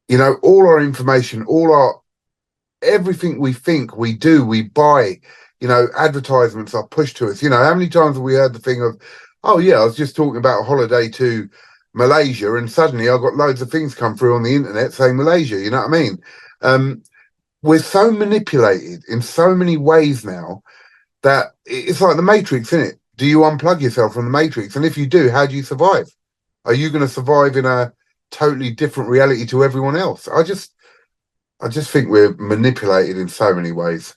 All our information, everything we think, we do, we buy, advertisements are pushed to us. How many times have we heard the thing of, oh yeah, I was just talking about a holiday to Malaysia and suddenly I got loads of things come through on the internet saying Malaysia, you know what I mean? We're so manipulated in so many ways now that it's like the Matrix, isn't it? Do you unplug yourself from the Matrix? And if you do, how do you survive? Are you going to survive in a totally different reality to everyone else? I just think we're manipulated in so many ways.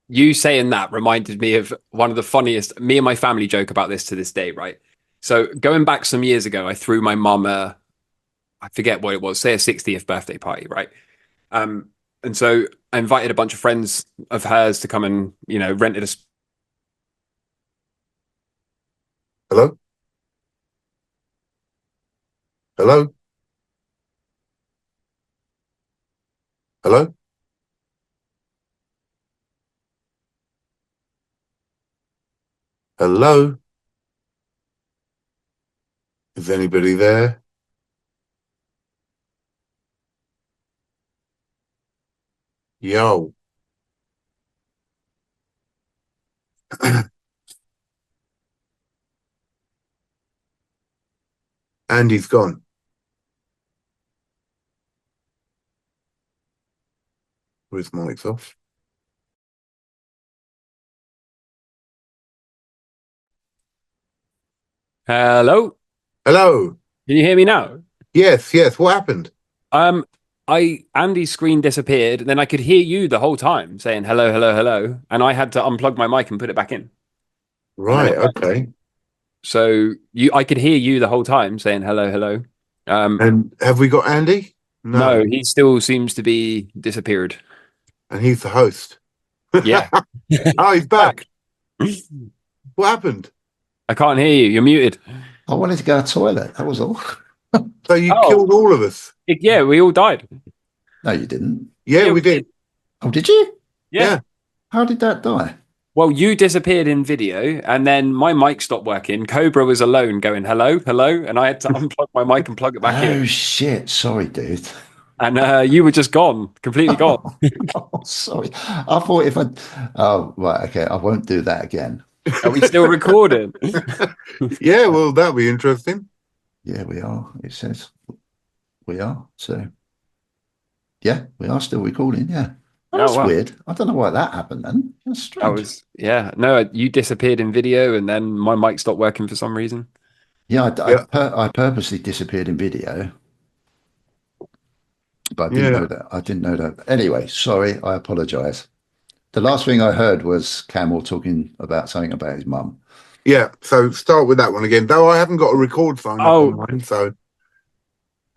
You saying that reminded me of one of the funniest, me and my family joke about this to this day, right? So going back some years ago, I threw my mum I forget what it was, say a 60th birthday party, right? And so I invited a bunch of friends of hers to come and, rented a... Hello? Hello? Hello? Hello? Is anybody there? Yo. Andy's gone. His mic's off. Hello? Hello? Can you hear me now? Yes. What happened? Andy's screen disappeared, then I could hear you the whole time saying hello, hello, hello, and I had to unplug my mic and put it back in. Right, okay. So I could hear you the whole time saying hello, hello. And have we got Andy? No, he still seems to be disappeared. And he's the host. Yeah. Oh, he's back. What happened? I can't hear you. You're muted. I wanted to go to the toilet. That was all. So you killed all of us? Yeah, we all died. No, you didn't. Yeah, we did. Oh, did you? Yeah. How did that die? Well, you disappeared in video, and then my mic stopped working. Cobra was alone going, hello, hello, and I had to unplug my mic and plug it back in. Oh, shit. Sorry, dude. And you were just gone, completely gone. Oh, sorry. I thought if I... Oh, right, okay. I won't do that again. Are we still recording? Yeah, well, that'll be interesting. Yeah, we are. It says we are. So yeah, we are still recording. Yeah. Oh, Oh that's wow. weird. I don't know why that happened then. That's That strange. was yeah. No, you disappeared in video, and then my mic stopped working for some reason. Yeah, Yeah, I purposely disappeared in video, but I didn't know yeah, that. I didn't know that. Anyway, sorry. I apologize. The last thing I heard was Camel talking about something about his mum. yeah. So start with that one again. Though I haven't got a record sign up on Oh, mine, so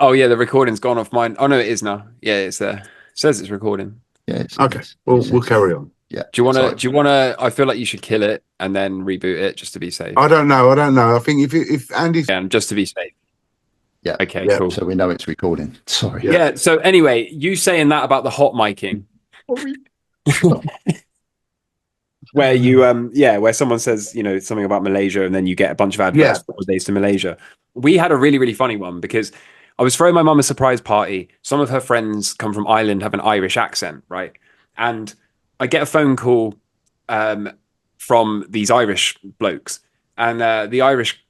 oh yeah, the recording's gone off mine. Oh no, it is now. Yeah, it's there. It says it's recording. Yeah, okay. it We'll says, carry on. yeah, Do you wanna? sorry. Do you wanna? I feel like you should kill it and then reboot it just to be safe. I don't know. I don't know. I think if Andy's Yeah, just to be safe. Yeah. Okay, yeah, cool. So we know it's recording. Sorry. yeah, Yeah. So anyway, you saying that about the hot miking, Sorry. where you where someone says something about Malaysia and then you get a bunch of yeah, adverts for holidays to Malaysia. We had a really really funny one because I was throwing my mum a surprise party. Some of her friends come from Ireland, have an Irish accent, right? And I get a phone call um, from these Irish blokes, and the Irish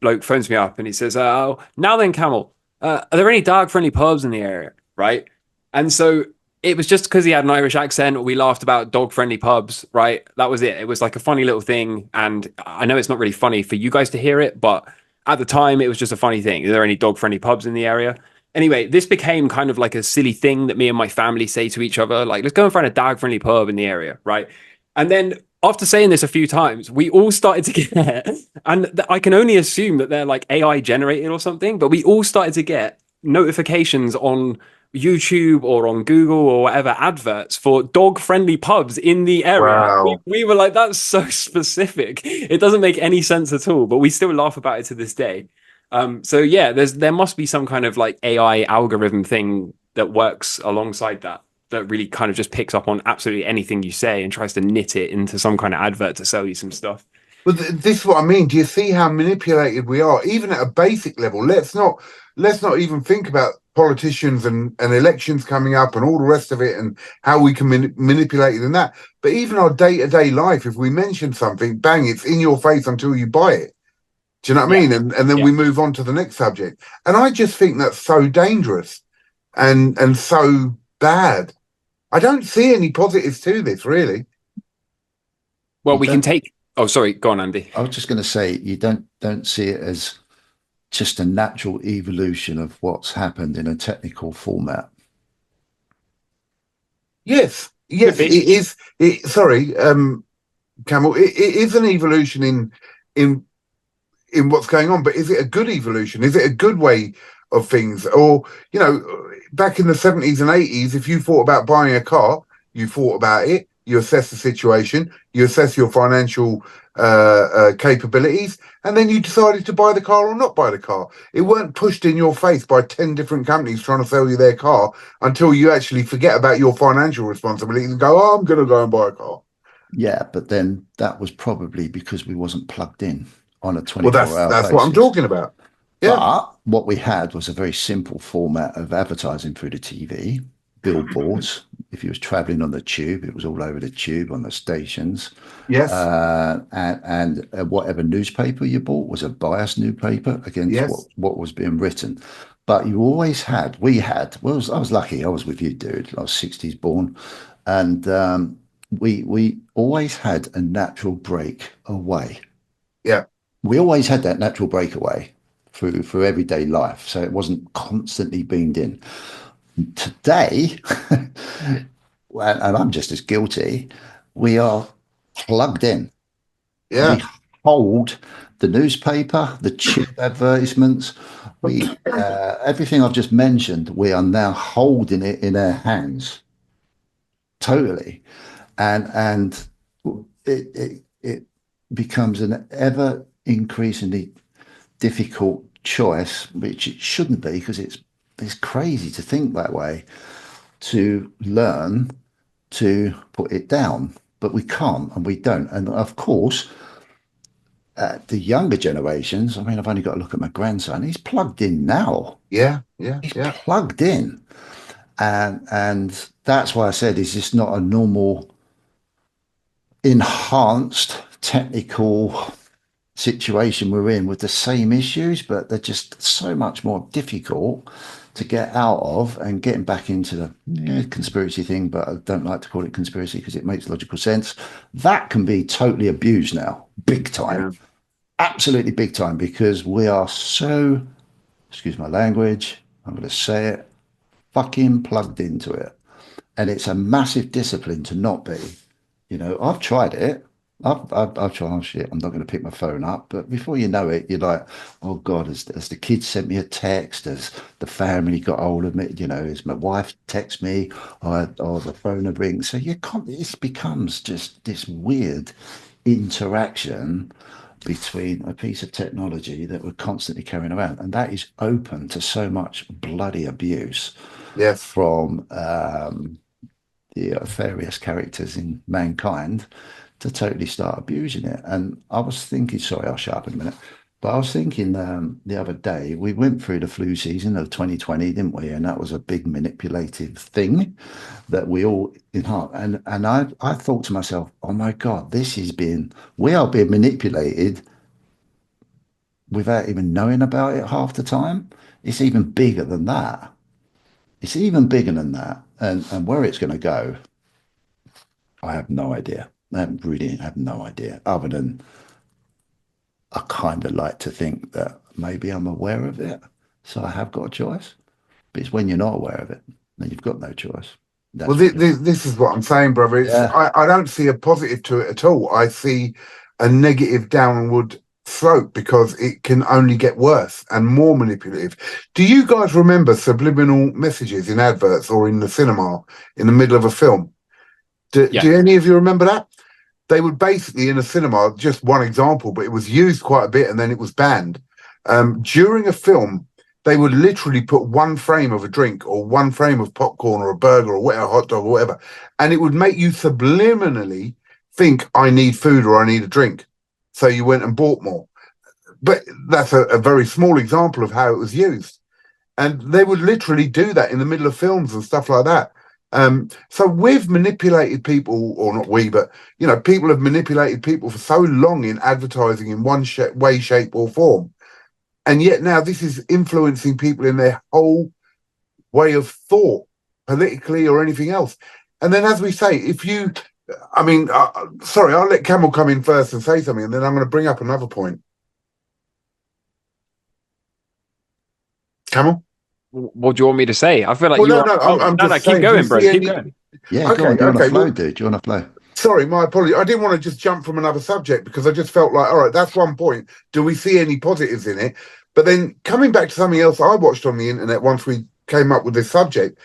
bloke phones me up and he says, "Oh, now then, Camel, are there any dog friendly pubs in the area?" Right? And so it was just because he had an Irish accent. We laughed about dog friendly pubs, right? That was it. It was like a funny little thing. And I know it's not really funny for you guys to hear it, but at the time, it was just a funny thing. Are there any dog friendly pubs in the area? Anyway, this became kind of like a silly thing that me and my family say to each other, like, let's go and find a dog friendly pub in the area, right? And then after saying this a few times, we all started to get, and I can only assume that they're like AI generated or something, but we all started to get notifications on YouTube or on Google or whatever adverts for dog friendly pubs in the area. We, wow. we were like, that's so specific. It doesn't make any sense at all, but we still laugh about it to this day. So yeah, there must be some kind of like AI algorithm thing that works alongside that really kind of just picks up on absolutely anything you say and tries to knit it into some kind of advert to sell you some stuff. But this is what I mean. Do you see how manipulated we are, even at a basic level? Let's not even think about politicians and elections coming up and all the rest of it and how we can manipulate it in that. But even our day-to-day life, if we mention something, bang, it's in your face until you buy it. Do you know what I Yeah. mean? And then Yeah. we move on to the next subject. And I just think that's so dangerous and so bad. I don't see any positives to this, really. Well, You we can don't, take. Oh, sorry. Go on, Andy. I was just going to say, you don't see it as just a natural evolution of what's happened in a technical format. Yes, Could yes, it be. is. Sorry, Camel. It is an evolution in in what's going on, but is it a good evolution? Is it a good way of things? Or, back in the 70s and 80s, if you thought about buying a car, you thought about it, you assess the situation, you assess your financial capabilities, and then you decided to buy the car or not buy the car. It weren't pushed in your face by 10 different companies trying to sell you their car until you actually forget about your financial responsibilities and go, oh, I'm going to go and buy a car. Yeah, but then that was probably because we wasn't plugged in on a Well, 24-hour that's what I'm basis. talking about. Yeah. But what we had was a very simple format of advertising through the TV, billboards. If you was traveling on the tube, it was all over the tube on the stations. Yes. And whatever newspaper you bought was a biased newspaper against Yes. what was being written. But you always had, we had, well, I was lucky. I was with you, dude. I was 60s born. And we always had a natural break away. Yeah. We always had that natural breakaway through everyday life. So it wasn't constantly beamed in. Today, and I'm just as guilty, we are plugged in. Yeah. We hold the newspaper, the tube advertisements, we everything I've just mentioned, we are now holding it in our hands. Totally. And it becomes an ever increasingly difficult choice, which it shouldn't be because it's crazy to think that way, to learn to put it down. But we can't and we don't. And of course, the younger generations, I mean, I've only got to look at my grandson, he's plugged in now. Yeah. Yeah. He's Yeah. plugged in. And that's why I said, is this not a normal enhanced technical situation we're in with the same issues, but they're just so much more difficult to get out of, and getting back into the conspiracy thing, but I don't like to call it conspiracy because it makes logical sense. That can be totally abused now, big time, Yeah. absolutely big time, because we are so, excuse my language, I'm going to say it, fucking plugged into it. And it's a massive discipline to not be. I've tried it. I've tried, oh shit, I'm not going to pick my phone up. But before you know it, you're like, oh God, has the kids sent me a text? Has the family got hold of me? Has my wife text me? Or the phone will ring. So you can't, it becomes just this weird interaction between a piece of technology that we're constantly carrying around. And that is open to so much bloody abuse Yes. from the various characters in mankind to totally start abusing it. And I was thinking, sorry, I'll shut up in a minute. But I was thinking the other day, we went through the flu season of 2020, didn't we? And that was a big manipulative thing that we all inherit. And I thought to myself, oh my God, we are being manipulated without even knowing about it half the time. It's even bigger than that. It's even bigger than that. And where it's going to go, I have no idea. I really have no idea, other than I kind of like to think that maybe I'm aware of it, so I have got a choice. But it's when you're not aware of it, then you've got no choice. Well, That's what it is. this is what I'm saying, brother. Yeah. I don't see a positive to it at all. I see a negative downward slope because it can only get worse and more manipulative. Do you guys remember subliminal messages in adverts or in the cinema in the middle of a film? Yeah. Do any of you remember that? They would basically, in a cinema, just one example, but it was used quite a bit and then it was banned. During a film, they would literally put one frame of a drink or one frame of popcorn or a burger or whatever, hot dog or whatever, and it would make you subliminally think, I need food or I need a drink. So you went and bought more. But that's a very small example of how it was used. And they would literally do that in the middle of films and stuff like that. So we've manipulated people, or not we, but people have manipulated people for so long in advertising in one way, shape, or form, and yet now this is influencing people in their whole way of thought, politically or anything else. And then, as we say, sorry, I'll let Camel come in first and say something, and then I'm going to bring up another point. Camel. What do you want me to say? I feel like no, I'm just keep saying, going, bro. Keep going. Yeah, okay, go on, do you want to flow, well, dude? Do you want to flow? Sorry, my apologies. I didn't want to just jump from another subject because I just felt like, all right, that's one point. Do we see any positives in it? But then coming back to something else I watched on the internet once we came up with this subject,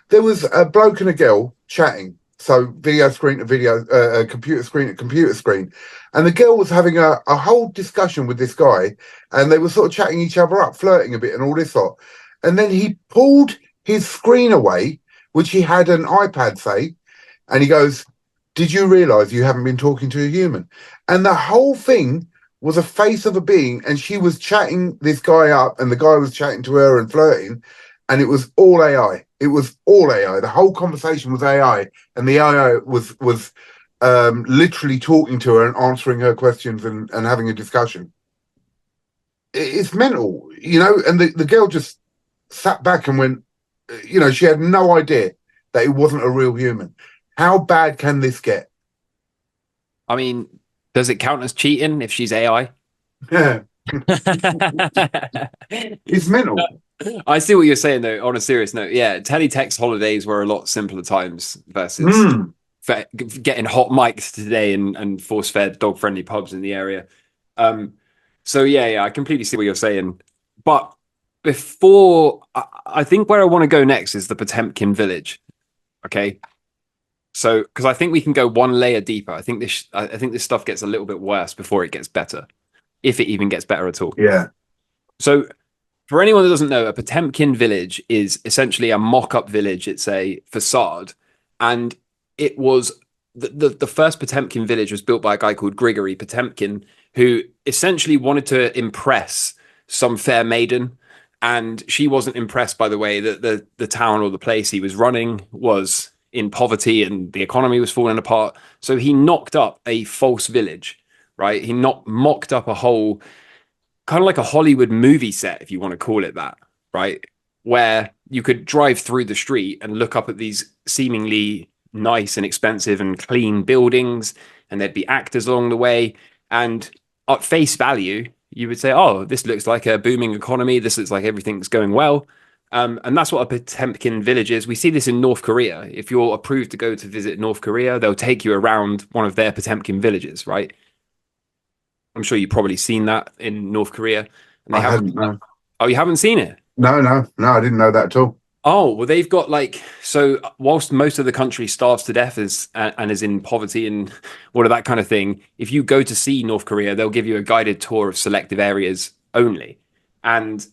there was a bloke and a girl chatting. So video screen to video, computer screen to computer screen. And the girl was having a whole discussion with this guy, and they were sort of chatting each other up, flirting a bit and all this lot. And then he pulled his screen away, which he had an iPad, say, and he goes, did you realize you haven't been talking to a human? And the whole thing was a face of a being, and she was chatting this guy up, and the guy was chatting to her and flirting, and it was all AI. It was all AI. The whole conversation was AI, and the AI was literally talking to her and answering her questions and having a discussion. It's mental, and the girl just sat back and went, she had no idea that it wasn't a real human. How bad can this get? I mean, does it count as cheating if she's AI? Yeah. It's mental. I see what you're saying, though, on a serious note. Yeah, teletext holidays were a lot simpler times versus getting hot mics today and force-fed, dog-friendly pubs in the area. So, yeah, I completely see what you're saying. But before, I think where I want to go next is the Potemkin village. Okay? So, because I think we can go one layer deeper. I think this stuff gets a little bit worse before it gets better, if it even gets better at all. Yeah. So, for anyone that doesn't know, a Potemkin village is essentially a mock-up village. It's a facade, and it was the first Potemkin village was built by a guy called Grigory Potemkin, who essentially wanted to impress some fair maiden, and she wasn't impressed by the way that the town or the place he was running was in poverty and the economy was falling apart. So he knocked up a false village, right? He not mocked up a whole kind of like a Hollywood movie set, if you want to call it that, right? Where you could drive through the street and look up at these seemingly nice and expensive and clean buildings, and there'd be actors along the way. And at face value, you would say, oh, this looks like a booming economy. This looks like everything's going well. And that's what a Potemkin village is. We see this in North Korea. If you're approved to go to visit North Korea, they'll take you around one of their Potemkin villages, right? I'm sure you've probably seen that in North Korea. And I hadn't. No. Oh, you haven't seen it? No, I didn't know that at all. Oh, well, they've got like, so whilst most of the country starves to death and is in poverty and all of that kind of thing, if you go to see North Korea, they'll give you a guided tour of selective areas only. And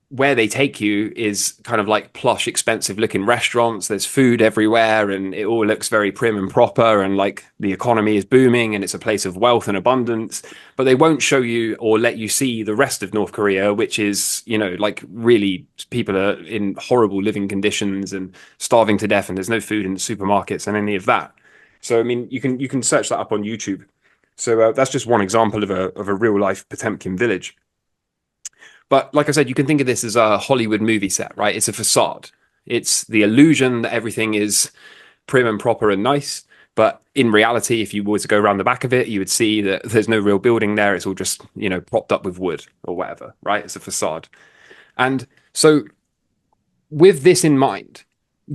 where they take you is kind of like plush, expensive looking restaurants. There's food everywhere and it all looks very prim and proper, and like the economy is booming and it's a place of wealth and abundance. But they won't show you or let you see the rest of North Korea, which is, you know, like really people are in horrible living conditions and starving to death, and there's no food in the supermarkets and any of that. So, I mean, you can search that up on YouTube. So that's just one example of a real life Potemkin village. But like I said, you can think of this as a Hollywood movie set, right? It's a facade. It's the illusion that everything is prim and proper and nice. But in reality, if you were to go around the back of it, you would see that there's no real building there. It's all just, you know, propped up with wood or whatever, right? It's a facade. And so with this in mind,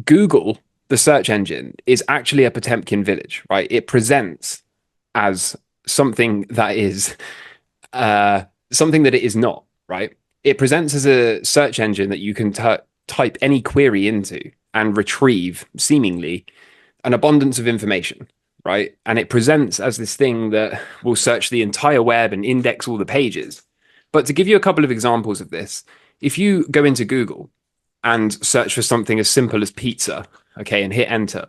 Google, the search engine, is actually a Potemkin village, right? It presents as something that is something that it is not, right? It presents as a search engine that you can type any query into and retrieve seemingly an abundance of information, right? And it presents as this thing that will search the entire web and index all the pages. But to give you a couple of examples of this, if you go into Google and search for something as simple as pizza, okay, and hit enter,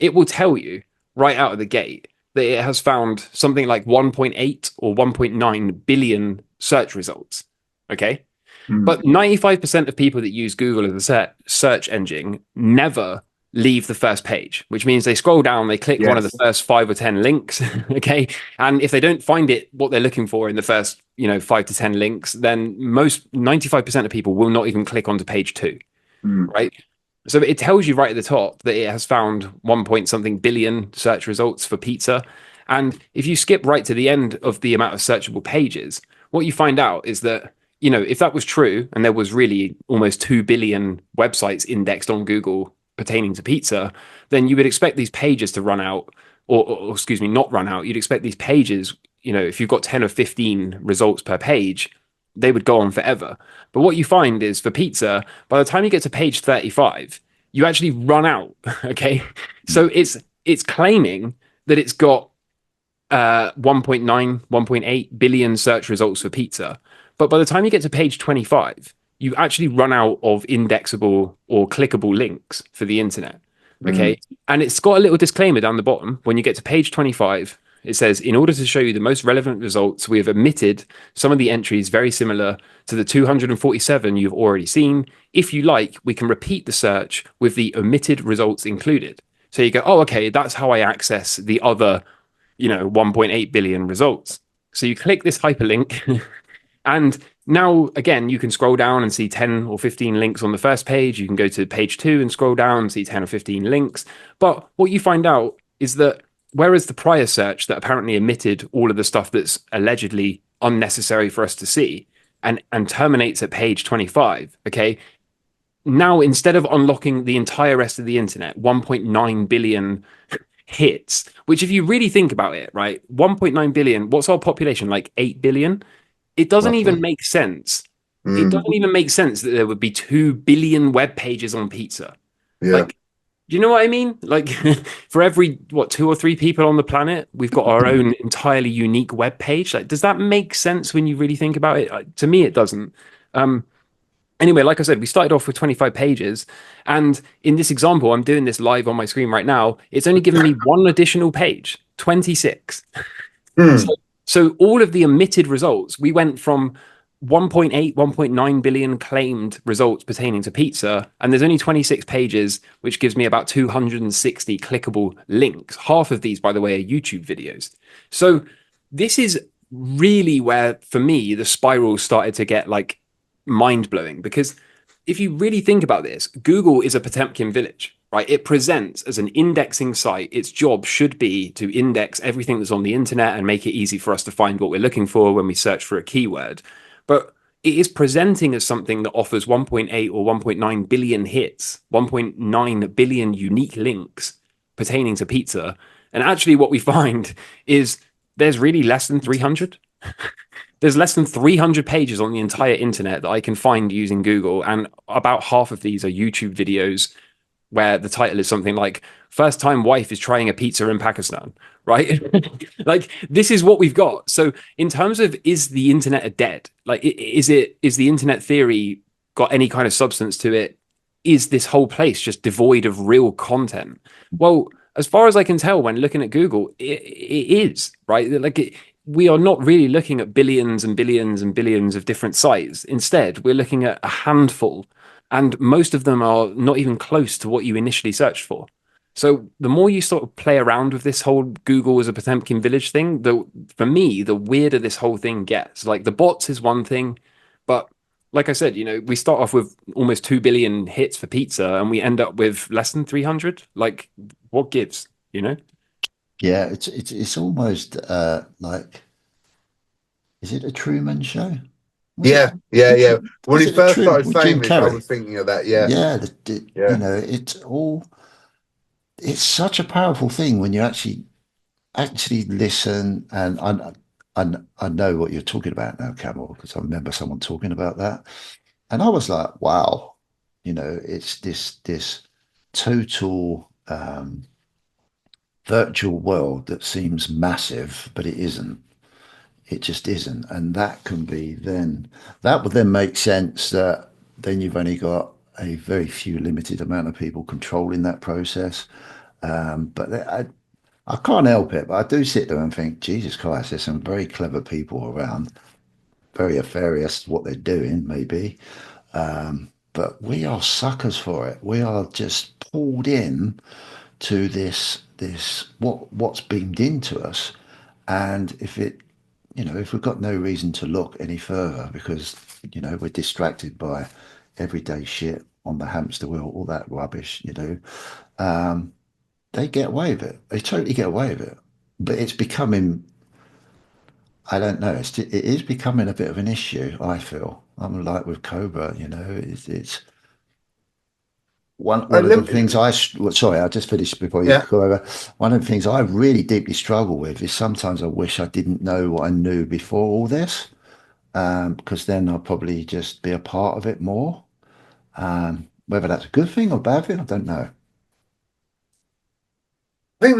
it will tell you right out of the gate that it has found something like 1.8 or 1.9 billion search results. Okay. But 95% of people that use Google as a search engine never leave the first page, which means they scroll down, they click one of the first 5 or 10 links. Okay. And if they don't find it, what they're looking for in the first, 5 to 10 links, then 95% of people will not even click onto page 2. Right. So it tells you right at the top that it has found 1 point something billion search results for pizza. And if you skip right to the end of the amount of searchable pages, what you find out is that, if that was true and there was really almost 2 billion websites indexed on Google pertaining to pizza, then you would expect these pages to run out, or excuse me, not run out. You'd expect these pages, if you've got 10 or 15 results per page, they would go on forever. But what you find is for pizza, by the time you get to page 35, you actually run out. Okay. So it's claiming that it's got 1.9, 1.8 billion search results for pizza. But by the time you get to page 25, you actually run out of indexable or clickable links for the internet. Okay. And it's got a little disclaimer down the bottom. When you get to page 25, it says, in order to show you the most relevant results, we have omitted some of the entries very similar to the 247 you've already seen. If you like, we can repeat the search with the omitted results included. So you go, oh, okay, that's how I access the other, 1.8 billion results. So you click this hyperlink and now, again, you can scroll down and see 10 or 15 links on the first page. You can go to page 2 and scroll down and see 10 or 15 links. But what you find out is that whereas the prior search that apparently omitted all of the stuff that's allegedly unnecessary for us to see and terminates at page 25, okay, now instead of unlocking the entire rest of the internet, 1.9 billion hits, which if you really think about it, right, 1.9 billion, what's our population, like 8 billion? It doesn't even make sense. It doesn't even make sense that there would be 2 billion web pages on pizza. Yeah. Like, do you know what I mean? Like for every, 2 or 3 people on the planet, we've got our own entirely unique web page. Like, does that make sense when you really think about it? To me, it doesn't. Anyway, like I said, we started off with 25 pages. And in this example, I'm doing this live on my screen right now. It's only given me one additional page, 26. So all of the omitted results, we went from 1.8, 1.9 billion claimed results pertaining to pizza, and there's only 26 pages, which gives me about 260 clickable links. Half of these, by the way, are YouTube videos. So this is really where, for me, the spiral started to get like mind blowing. Because if you really think about this, Google is a Potemkin village, right? It presents as an indexing site. Its job should be to index everything that's on the internet and make it easy for us to find what we're looking for when we search for a keyword. But it is presenting as something that offers 1.8 or 1.9 billion hits, 1.9 billion unique links pertaining to pizza. And actually, what we find is there's really less than 300. There's less than 300 pages on the entire internet that I can find using Google. And about half of these are YouTube videos where the title is something like "First Time Wife is Trying a Pizza in Pakistan," right? Like, this is what we've got. So in terms of, is the internet a dead? Like, is the internet theory got any kind of substance to it? Is this whole place just devoid of real content? Well, as far as I can tell, when looking at Google, it is, right. Like, we are not really looking at billions and billions and billions of different sites. Instead, we're looking at a handful, and most of them are not even close to what you initially searched for. So the more you sort of play around with this whole Google as a Potemkin village thing, for me, the weirder this whole thing gets. Like, the bots is one thing, but like I said, we start off with almost 2 billion hits for pizza and we end up with less than 300. Like, what gives, Yeah, it's almost like, is it a Truman Show? Yeah. When Was he it a first Truman started with saying Jim this, I Carrey? was thinking of that. Yeah, Yeah, yeah. it's such a powerful thing when you actually listen. And I know what you're talking about now, Camel, because I remember someone talking about that, and I was like, wow, it's this total virtual world that seems massive, but it isn't. It just isn't. And that would then make sense that then you've only got a very few limited amount of people controlling that process. But I can't help it, but I do sit there and think, Jesus Christ, there's some very clever people around, very nefarious what they're doing, maybe. But we are suckers for it. We are just pulled in to what's beamed into us. And if we've got no reason to look any further because, we're distracted by everyday shit on the hamster wheel, all that rubbish, they get away with it. They totally get away with it. But it's becoming, I don't know, it is becoming a bit of an issue, I feel. I'm like with Cobra, it's one of the Let me, things sorry, I'll just finish before you yeah. go over. One of the things I really deeply struggle with is sometimes I wish I didn't know what I knew before all this, because then I'll probably just be a part of it more. Whether that's a good thing or bad thing, I don't know. I think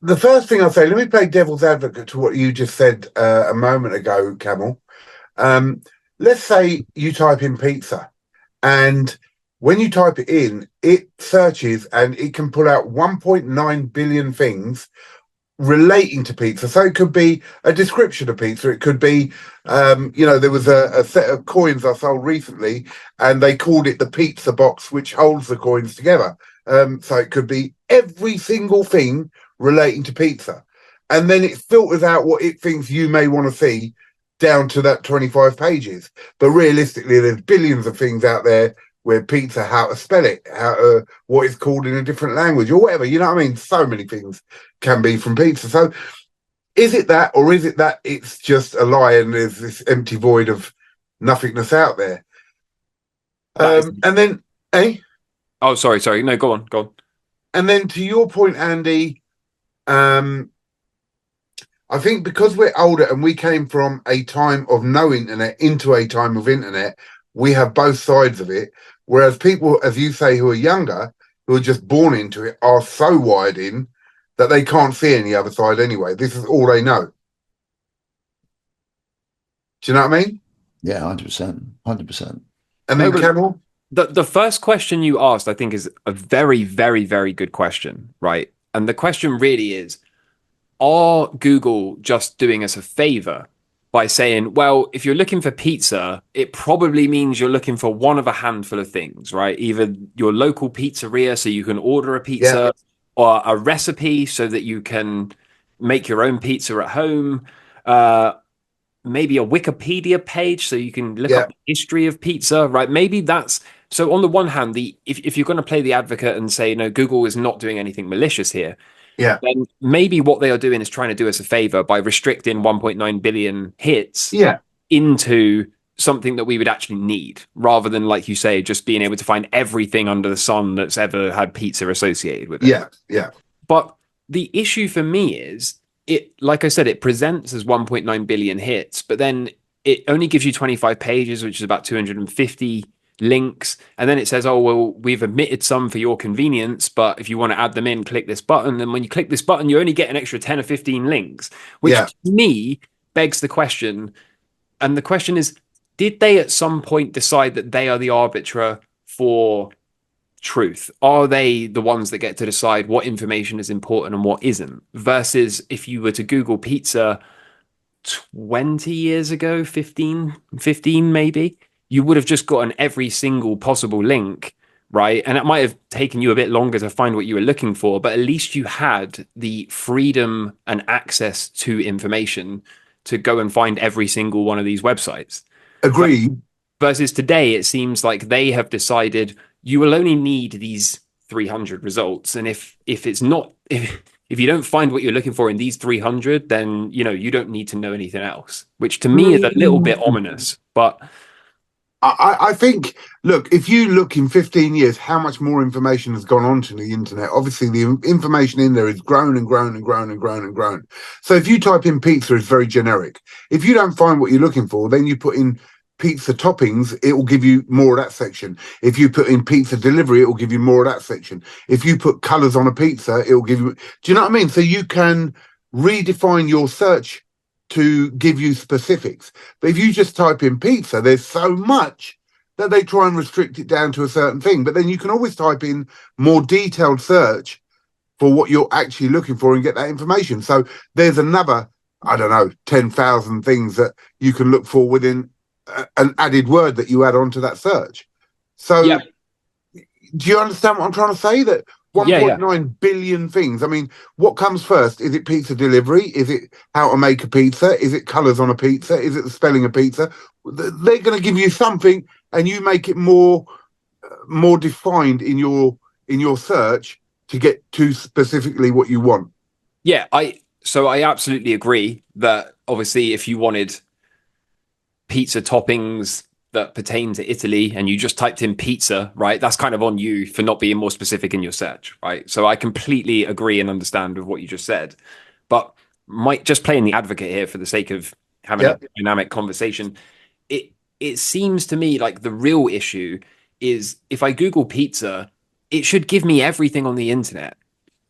the first thing I'll say, let me play devil's advocate to what you just said a moment ago, Camel. Let's say you type in pizza, and when you type it in, it searches and it can pull out 1.9 billion things relating to pizza. So it could be a description of pizza. It could be, there was a set of coins I sold recently, and they called it the pizza box, which holds the coins together. So it could be every single thing relating to pizza. And then it filters out what it thinks you may want to see down to that 25 pages. But realistically, there's billions of things out there where pizza, how to spell it, what it's called in a different language or whatever. You know what I mean? So many things can be from pizza. So is it that, or is it that it's just a lie and there's this empty void of nothingness out there? And then, Oh, sorry. No, go on. And then to your point, Andy, I think because we're older and we came from a time of no internet into a time of internet, we have both sides of it. Whereas people, as you say, who are younger, who are just born into it, are so wired in that they can't see any other side anyway. This is all they know. Do you know what I mean? Yeah, 100%. 100%. And then, Camel? The first question you asked, I think, is a very, very, very good question, right? And the question really is, are Google just doing us a favor by saying, well, if you're looking for pizza, it probably means you're looking for one of a handful of things, right? Either your local pizzeria so you can order a pizza, or a recipe so that you can make your own pizza at home, maybe a Wikipedia page so you can look up the history of pizza, right? Maybe that's so. On the one hand, if you're going to play the advocate and say no, Google is not doing anything malicious here, then maybe what they are doing is trying to do us a favor by restricting 1.9 billion hits into something that we would actually need, rather than, like you say, just being able to find everything under the sun that's ever had pizza associated with it. But the issue for me is, it, like I said, it presents as 1.9 billion hits, but then it only gives you 25 pages, which is about 250 links. And then it says, oh, well, we've omitted some for your convenience, but if you want to add them in, click this button. And when you click this button, you only get an extra 10 or 15 links, which to me begs the question. And the question is, did they at some point decide that they are the arbiter for truth? Are they the ones that get to decide what information is important and what isn't? Versus if you were to Google pizza 20 years ago, 15 maybe, you would have just gotten every single possible link, right? And it might have taken you a bit longer to find what you were looking for, but at least you had the freedom and access to information to go and find every single one of these websites. Agreed. Versus today, it seems like they have decided you will only need these 300 results. And if it's not, if you don't find what you're looking for in these 300, then, you know, you don't need to know anything else, which to me is a little bit ominous. But I think, look, if you look in 15 years, how much more information has gone onto the internet? Obviously, the information in there has grown and grown and grown and grown and grown. So if you type in pizza, it's very generic. If you don't find what you're looking for, then you put in pizza toppings, it will give you more of that section. If you put in pizza delivery, it will give you more of that section. If you put colors on a pizza, it will give you, do you know what I mean? So you can redefine your search to give you specifics. But if you just type in pizza, there's so much that they try and restrict it down to a certain thing. But then you can always type in more detailed search for what you're actually looking for and get that information. So there's another, I don't know, 10,000 things that you can look for within an added word that you add onto that search. So do you understand what I'm trying to say? That 1.9 billion things. I mean, what comes first? Is it pizza delivery? Is it how to make a pizza? Is it colors on a pizza? Is it the spelling of pizza? They're going to give you something, and you make it more defined in your search to get to specifically what you want. Yeah, I absolutely agree that obviously if you wanted pizza toppings that pertain to Italy and you just typed in pizza, right, that's kind of on you for not being more specific in your search, right? So I completely agree and understand with what you just said, but just playing the advocate here for the sake of having a dynamic conversation, it seems to me like the real issue is if I Google pizza, it should give me everything on the internet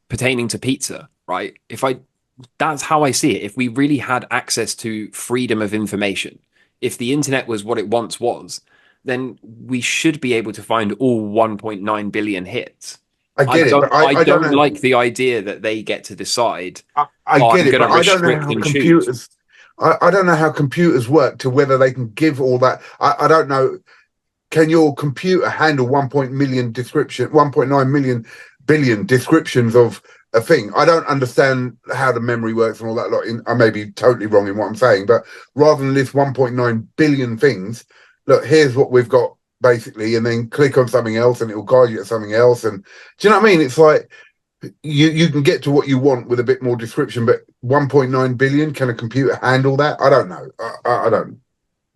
pertaining to pizza, right? That's how I see it. If we really had access to freedom of information, if the internet was what it once was, then we should be able to find all 1.9 billion hits. I get it, but I don't like the idea that they get to decide. I get it, but I don't know how computers. I don't know how computers work to whether they can give all that. I don't know. Can your computer handle 1.9 billion descriptions of a thing? I don't understand how the memory works and all that lot. I may be totally wrong in what I'm saying, but rather than list 1.9 billion things, look, here's what we've got basically, and then click on something else and it will guide you to something else. And do you know what I mean? It's like you can get to what you want with a bit more description, but 1.9 billion, can a computer handle that? I don't know. I don't.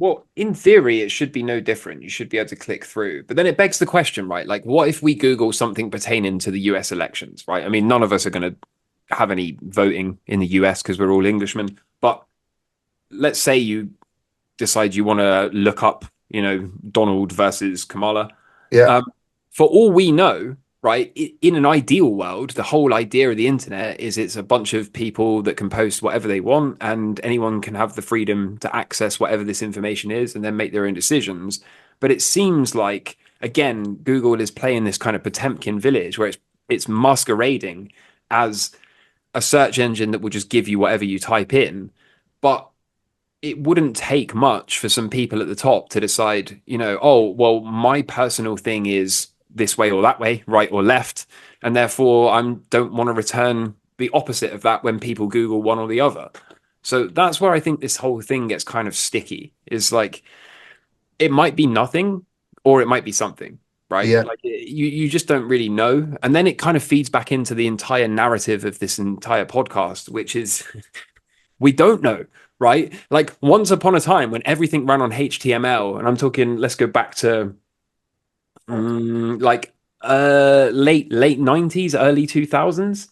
Well, in theory, it should be no different. You should be able to click through. But then it begs the question, right? Like, what if we Google something pertaining to the US elections, right? I mean, none of us are going to have any voting in the US because we're all Englishmen. But let's say you decide you want to look up, you know, Donald versus Kamala. Yeah. For all we know, right, in an ideal world, the whole idea of the internet is it's a bunch of people that can post whatever they want and anyone can have the freedom to access whatever this information is and then make their own decisions. But it seems like, again, Google is playing this kind of Potemkin village where it's masquerading as a search engine that will just give you whatever you type in. But it wouldn't take much for some people at the top to decide, you know, oh, well, my personal thing is this way or that way, right or left, and therefore I don't want to return the opposite of that when people Google one or the other. So that's where I think this whole thing gets kind of sticky, is like it might be nothing or it might be something, right? Yeah. Like you just don't really know. And then it kind of feeds back into the entire narrative of this entire podcast, which is we don't know, right? Like once upon a time when everything ran on HTML, and I'm talking, let's go back to like late 90s, early 2000s.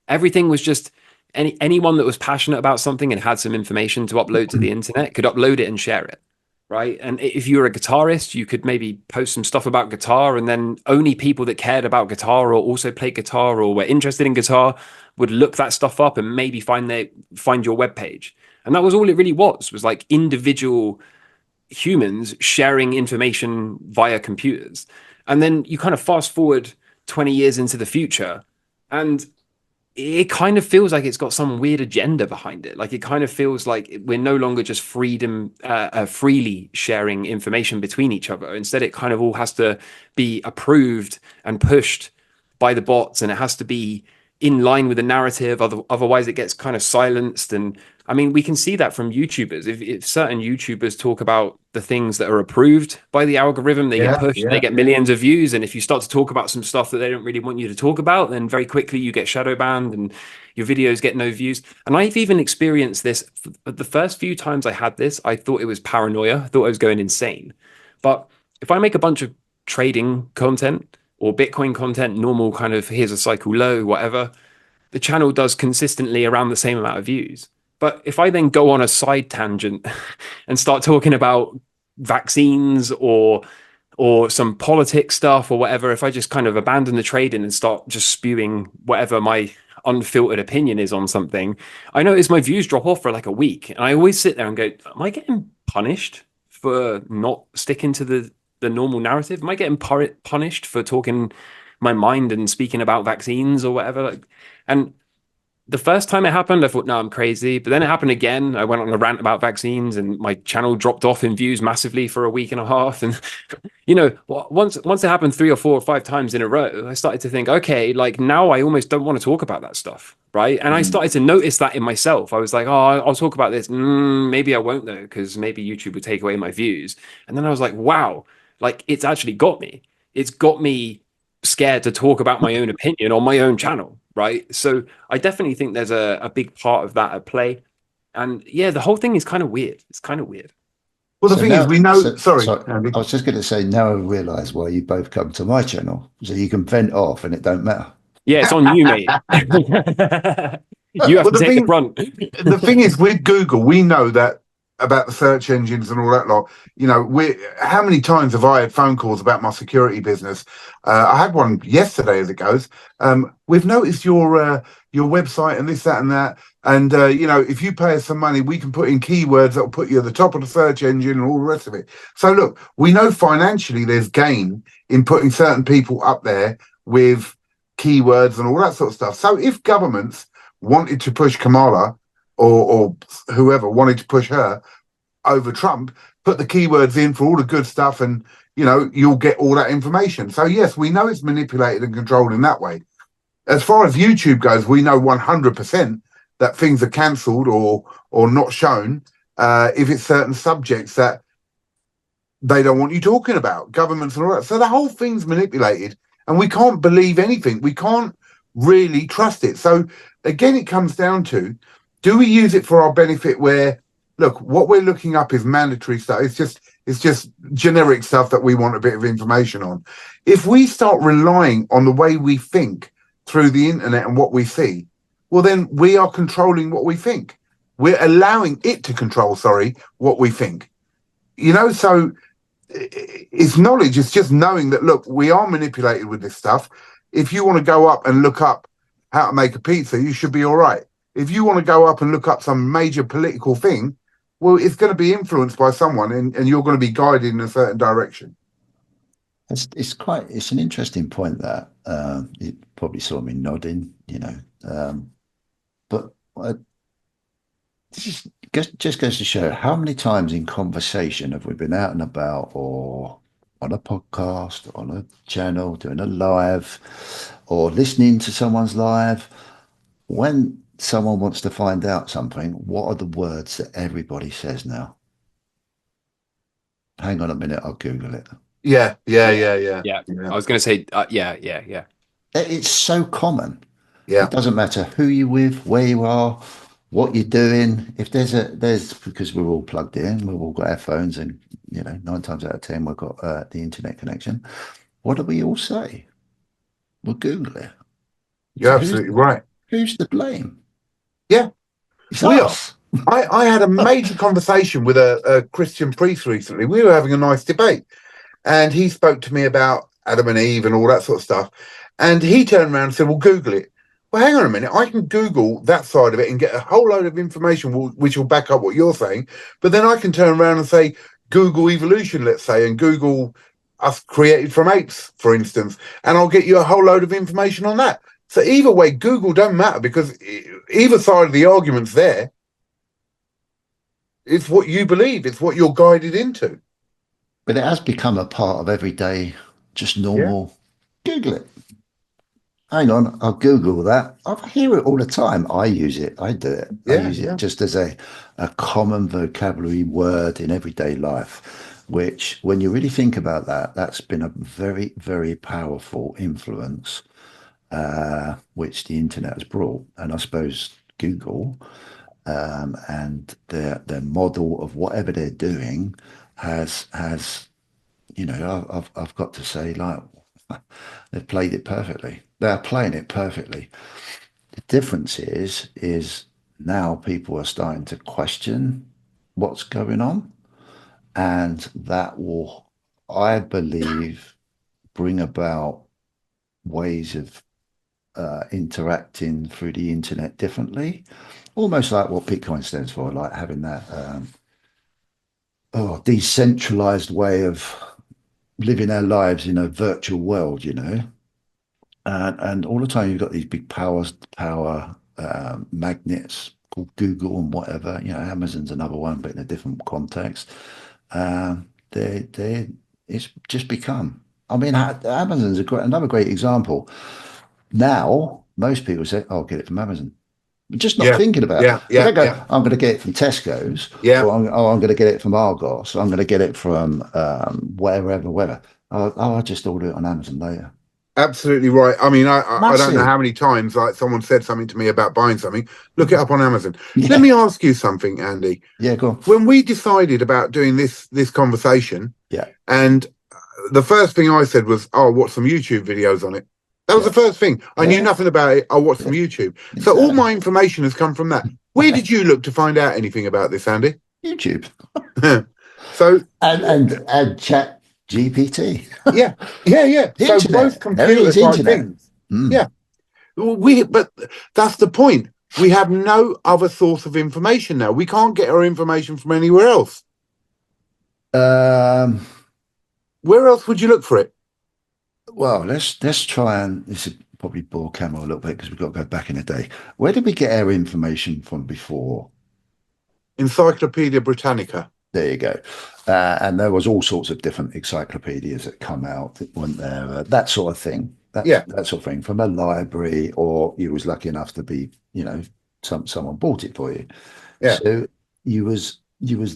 Everything was just anyone that was passionate about something and had some information to upload to the internet could upload it and share it, right? And if you were a guitarist, you could maybe post some stuff about guitar, and then only people that cared about guitar or also played guitar or were interested in guitar would look that stuff up and maybe find your webpage. And that was all it really was like individual humans sharing information via computers. And then you kind of fast forward 20 years into the future, and it kind of feels like it's got some weird agenda behind it. Like it kind of feels like we're no longer just freely sharing information between each other. Instead, it kind of all has to be approved and pushed by the bots, and it has to be in line with the narrative. Otherwise, it gets kind of silenced. And I mean, we can see that from YouTubers. If certain YouTubers talk about the things that are approved by the algorithm, they get pushed, they get millions of views. And if you start to talk about some stuff that they don't really want you to talk about, then very quickly you get shadow banned and your videos get no views. And I've even experienced this. The first few times I had this, I thought it was paranoia. I thought I was going insane. But if I make a bunch of trading content or Bitcoin content, normal kind of here's a cycle low, whatever, the channel does consistently around the same amount of views. But if I then go on a side tangent and start talking about vaccines or some politics stuff or whatever, if I just kind of abandon the trading and start just spewing whatever my unfiltered opinion is on something, I notice my views drop off for like a week. And I always sit there and go, am I getting punished for not sticking to the normal narrative? Am I getting punished for talking my mind and speaking about vaccines or whatever? And the first time it happened, I thought, no, I'm crazy. But then it happened again. I went on a rant about vaccines and my channel dropped off in views massively for a week and a half. And, once it happened 3 or 4 or 5 times in a row, I started to think, okay, like now I almost don't want to talk about that stuff. Right. And I started to notice that in myself. I was like, oh, I'll talk about this. Maybe I won't though, because maybe YouTube would take away my views. And then I was like, wow, like it's actually got me. It's got me scared to talk about my own opinion on my own channel. Right. So I definitely think there's a big part of that at play. And yeah, the whole thing is kind of weird. It's kind of weird. Well, the thing is, we know. Sorry, I was just going to say, now I realise why you both come to my channel, so you can vent off and it don't matter. Yeah, it's on you, mate. You have to take the brunt. The thing is, with Google, we know that about the search engines and all that lot. How many times have I had phone calls about my security business? I had one yesterday, as it goes. We've noticed your website and this, that, and that. And if you pay us some money, we can put in keywords that will put you at the top of the search engine and all the rest of it. So look, we know financially there's gain in putting certain people up there with keywords and all that sort of stuff. So if governments wanted to push Kamala or whoever wanted to push her over Trump, put the keywords in for all the good stuff and, you'll get all that information. So, yes, we know it's manipulated and controlled in that way. As far as YouTube goes, we know 100% that things are cancelled or not shown if it's certain subjects that they don't want you talking about, governments and all that. So the whole thing's manipulated and we can't believe anything. We can't really trust it. So, again, it comes down to, do we use it for our benefit where, look, what we're looking up is mandatory stuff. It's just generic stuff that we want a bit of information on. If we start relying on the way we think through the internet and what we see, well, then we are controlling what we think. We're allowing it to control, what we think. So it's knowledge. It's just knowing that, look, we are manipulated with this stuff. If you want to go up and look up how to make a pizza, you should be all right. If you want to go up and look up some major political thing, well, it's going to be influenced by someone and you're going to be guided in a certain direction. It's an interesting point that you probably saw me nodding, but this just goes to show how many times in conversation have we been out and about or on a podcast, on a channel, doing a live or listening to someone's live, when someone wants to find out something, what are the words that everybody says now? Hang on a minute, I'll Google it. Yeah, yeah, Yeah. yeah, yeah, Yeah. yeah, I was going to say, yeah. It's so common. yeah. It doesn't matter who you're with, where you are, what you're doing. If there's because we're all plugged in, we've all got our phones, and 9 times out of 10 we've got the internet connection. What do we all say? We'll Google it. You're So absolutely right. who's to blame? Yeah, It's we are. us. I had a major conversation with a Christian priest recently. We were having a nice debate, and he spoke to me about Adam and Eve and all that sort of stuff. And he turned around and said, "Well, Google it." Well, hang on a minute. I can Google that side of it and get a whole load of information which will back up what you're saying. But then I can turn around and say, Google evolution, let's say, and Google us created from apes, for instance, and I'll get you a whole load of information on that. So either way, Google don't matter because either side of the argument's there. It's what you believe. It's what you're guided into. But it has become a part of everyday, just Yeah, normal. Google it. Hang on, I'll Google that. I hear it all the time. I use it. I do it. I yeah, use it yeah. just as a common vocabulary word in everyday life, which, when you really think about that, that's been a very, very powerful influence, which the internet has brought. And I suppose Google and their model of whatever they're doing has I've got to say, like, they've played it perfectly. They're playing it perfectly. The difference is now people are starting to question what's going on, and that will, I believe, bring about ways of interacting through the internet differently, almost like what Bitcoin stands for, like having that decentralized way of living our lives in a virtual world, and all the time you've got these big power magnets called Google and whatever. Amazon's another one, but in a different context. They it's just become. I mean, Amazon's another great example. Now, most people say, "Oh, I'll get it from Amazon." Just not Yeah, thinking about it. yeah, They yeah, don't go, yeah, I'm going to get it from Tesco's, yeah. or I'm going to get it from Argos, or I'm going to get it from wherever. I'll just order it on Amazon later. Absolutely right. I mean, I don't know Massive. how many times like someone said something to me about buying something. Look it up on Amazon. Let Yeah. me ask you something, Andy. Yeah, go on. When we decided about doing this conversation, Yeah. and the first thing I said was, "Oh, watch some YouTube videos on it." That was Yeah. the first thing. I knew Yeah. nothing about it. I'll watch some Yeah. YouTube. So all Exactly. my information has come from that. Where did you look to find out anything about this, Andy? YouTube. So And chat GPT. yeah, yeah, yeah. So both Internet. There it computer is, type internet. things. Mm. Yeah. But that's the point. We have no other source of information now. We can't get our information from anywhere else. Um, Where else would you look for it? well, let's try, and this is probably bore Camel a little bit because we've got to go back in a day. Where did we get our information from before? Encyclopedia Britannica. There you go. And there was all sorts of different encyclopedias that come out that weren't there, that sort of thing. Yeah, That sort of thing from a library, or you was lucky enough to be, someone bought it for you. yeah. So you was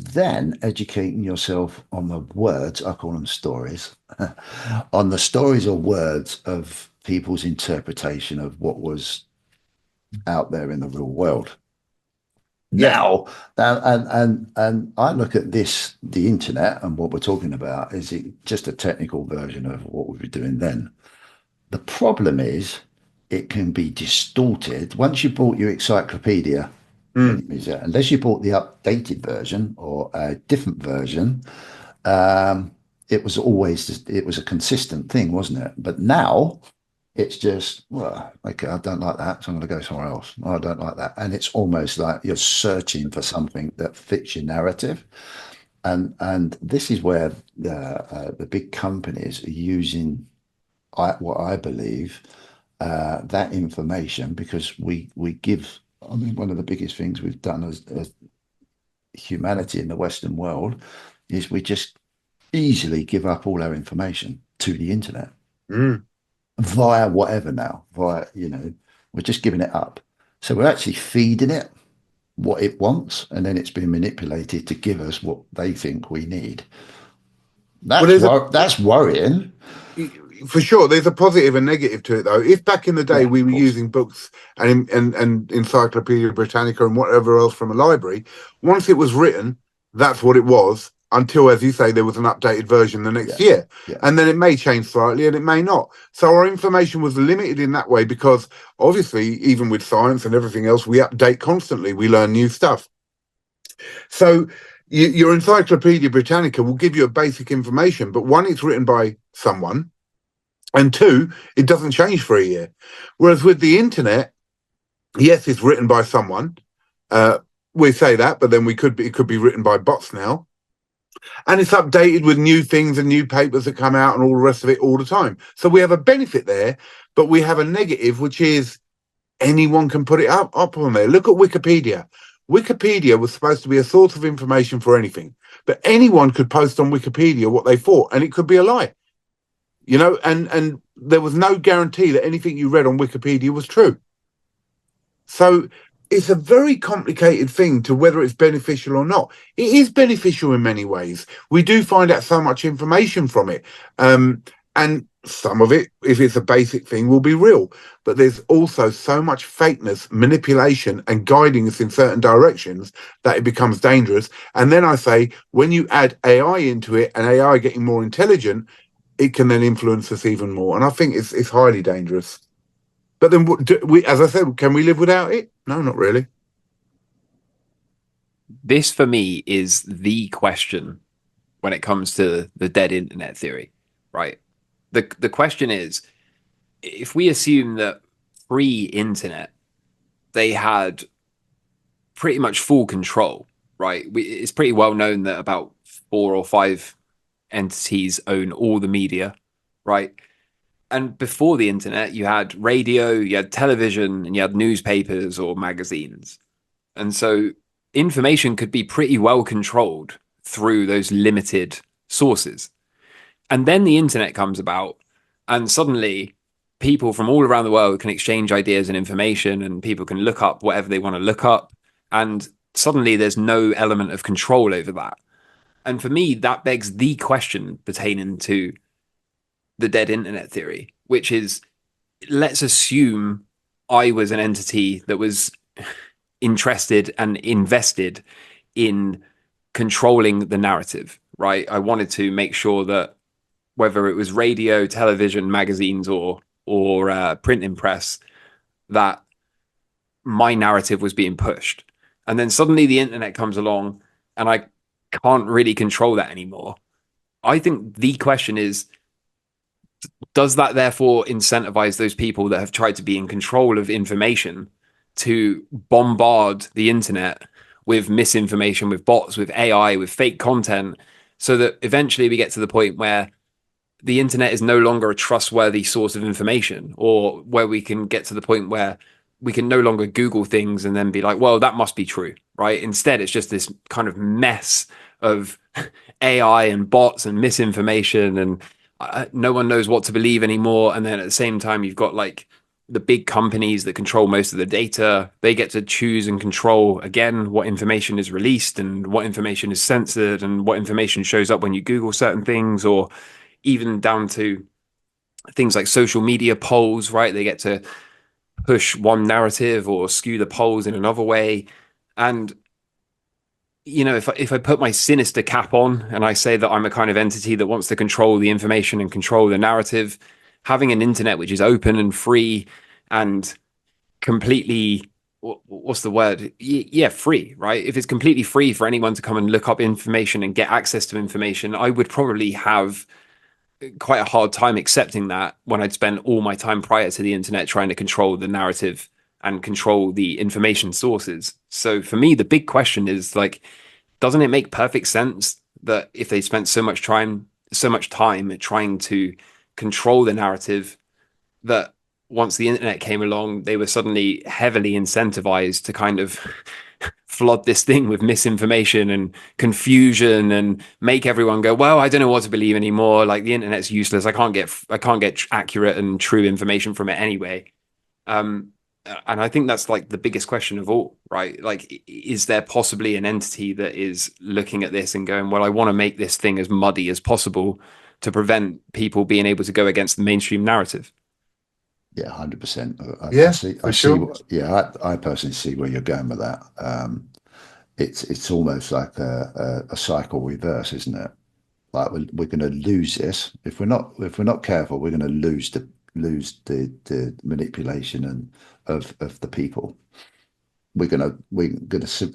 then educating yourself on the words, I call them stories, on the stories or words of people's interpretation of what was out there in the real world. Yeah. Now, and I look at the internet, and what we're talking about is it just a technical version of what we were doing then. The problem is it can be distorted once you bought your encyclopedia. Mm. Unless you bought the updated version or a different version, it was a consistent thing, wasn't it? But now it's just, well, okay, I don't like that, so I'm going to go somewhere else. Oh, I don't like that, and it's almost like you're searching for something that fits your narrative, and this is where the big companies are using, what I believe, that information, because we give. I mean, one of the biggest things we've done as humanity in the Western world is we just easily give up all our information to the internet Mm. via whatever now, we're just giving it up. So we're actually feeding it what it wants, and then it's been manipulated to give us what they think we need. Well, That's worrying. for sure, there's a positive and negative to it, though. If back in the day Yeah, we of were course. using books and Encyclopedia Britannica and whatever else from a library, once it was written, that's what it was. Until, as you say, there was an updated version the next Yeah, year, yeah, and then it may change slightly, and it may not. So our information was limited in that way because, obviously, even with science and everything else, we update constantly. We learn new stuff. So your Encyclopedia Britannica will give you a basic information, but one, it's written by someone, and two, it doesn't change for a year. Whereas with the internet, yes, it's written by someone. We say that, but then it could be written by bots now, and it's updated with new things and new papers that come out and all the rest of it all the time. So we have a benefit there, but we have a negative, which is anyone can put it up on there. Look at Wikipedia. Wikipedia was supposed to be a source of information for anything, but anyone could post on Wikipedia what they thought, and it could be a lie. And there was no guarantee that anything you read on Wikipedia was true. So it's a very complicated thing to whether it's beneficial or not. It is beneficial in many ways. We do find out so much information from it. And some of it, if it's a basic thing, will be real. But there's also so much fakeness, manipulation, and guiding us in certain directions that it becomes dangerous. And then I say, when you add AI into it and AI getting more intelligent, it can then influence us even more. And I think it's highly dangerous. But then, as I said, can we live without it? No, not really. This for me is the question when it comes to the dead internet theory, right? The question is, if we assume that pre-internet they had pretty much full control, right? It's pretty well known that about 4 or 5 entities own all the media, right? And before the internet, you had radio, you had television, and you had newspapers or magazines. And so information could be pretty well controlled through those limited sources. And then the internet comes about, and suddenly people from all around the world can exchange ideas and information, and people can look up whatever they want to look up. And suddenly there's no element of control over that. And for me, that begs the question pertaining to the dead internet theory, which is, let's assume I was an entity that was interested and invested in controlling the narrative, right? I wanted to make sure that whether it was radio, television, magazines, or printing press, that my narrative was being pushed. And then suddenly the internet comes along and I can't really control that anymore. I think the question is, does that therefore incentivize those people that have tried to be in control of information to bombard the internet with misinformation, with bots, with AI, with fake content, so that eventually we get to the point where the internet is no longer a trustworthy source of information, or where we can get to the point where we can no longer Google things and then be like, well, that must be true, right? Instead, it's just this kind of mess of AI and bots and misinformation, and no one knows what to believe anymore. And then at the same time, you've got like the big companies that control most of the data. They get to choose and control again what information is released and what information is censored and what information shows up when you Google certain things, or even down to things like social media polls, right? They get to push one narrative or skew the polls in another way. And if I put my sinister cap on and I say that I'm a kind of entity that wants to control the information and control the narrative, having an internet which is open and free and completely, what's the word? Yeah, free, right? If it's completely free for anyone to come and look up information and get access to information, I would probably have quite a hard time accepting that when I'd spent all my time prior to the internet trying to control the narrative and control the information sources. So for me, the big question is like, doesn't it make perfect sense that if they spent so much time trying to control the narrative, that once the internet came along, they were suddenly heavily incentivized to kind of flood this thing with misinformation and confusion and make everyone go, well, I don't know what to believe anymore. Like the internet's useless. I can't get accurate and true information from it anyway. And I think that's like the biggest question of all, right? Like, is there possibly an entity that is looking at this and going, well, I want to make this thing as muddy as possible to prevent people being able to go against the mainstream narrative? Yeah, 100%. I Yeah, see. for sure. I personally see where you're going with that. It's almost like a cycle reverse, isn't it? Like we're going to lose this if we're not careful. We're going to lose the manipulation of the people. We're gonna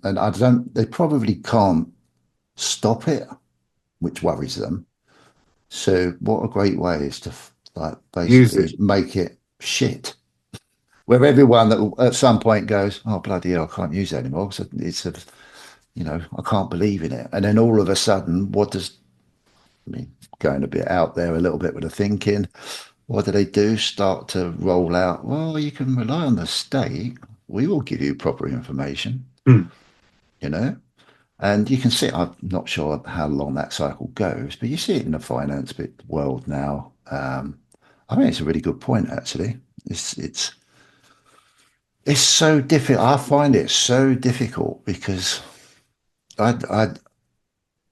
and I don't. They probably can't stop it, which worries them. So what a great way is to like Use it. basically make it shit, where everyone that at some point goes, oh bloody hell, I can't use it anymore. So it's a, I can't believe in it. And then all of a sudden, I mean, going a bit out there a little bit with the thinking, what do they do? Start to roll out, well, you can rely on the state. We will give you proper information, Hmm. you know? And you can see, I'm not sure how long that cycle goes, but you see it in the finance bit world now. I think it's a really good point, actually. It's so difficult. I find it so difficult because I I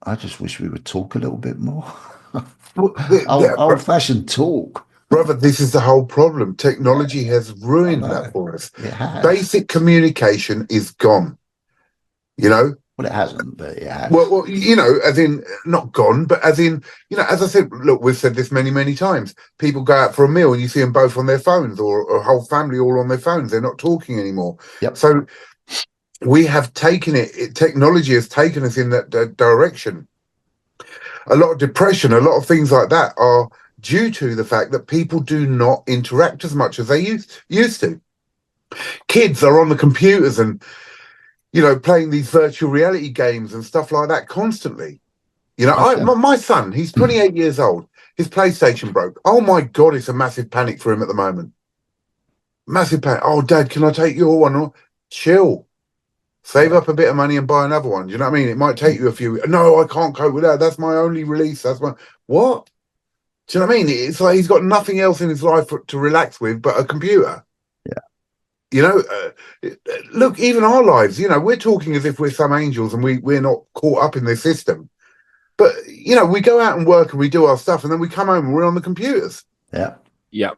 I just wish we would talk a little bit more. Well, Old-fashioned talk. brother, this is the whole problem. Technology has I ruined that know for us. it has. Basic communication is gone. You know, Well, it hasn't, but it has. well, as in not gone, but as in, as I said, look, we've said this many, many times. People go out for a meal and you see them both on their phones, or a whole family all on their phones. They're not talking anymore. Yep. So we have taken it. Technology has taken us in that direction. A lot of depression, a lot of things like that are due to the fact that people do not interact as much as they used to. Kids are on the computers and playing these virtual reality games and stuff like that constantly. My son, he's 28 years old. His PlayStation broke. Oh my God, it's a massive panic for him at the moment. Massive panic. Oh, Dad, can I take your one? Chill. Save up a bit of money and buy another one. Do you know what I mean? It might take you a few. No, I can't cope with that. That's my only release. That's my what? Do you know what I mean? It's like he's got nothing else in his life to relax with but a computer. Look, even our lives, we're talking as if we're some angels and we're not caught up in this system. But, we go out and work and we do our stuff and then we come home and we're on the computers. Yeah. Yeah.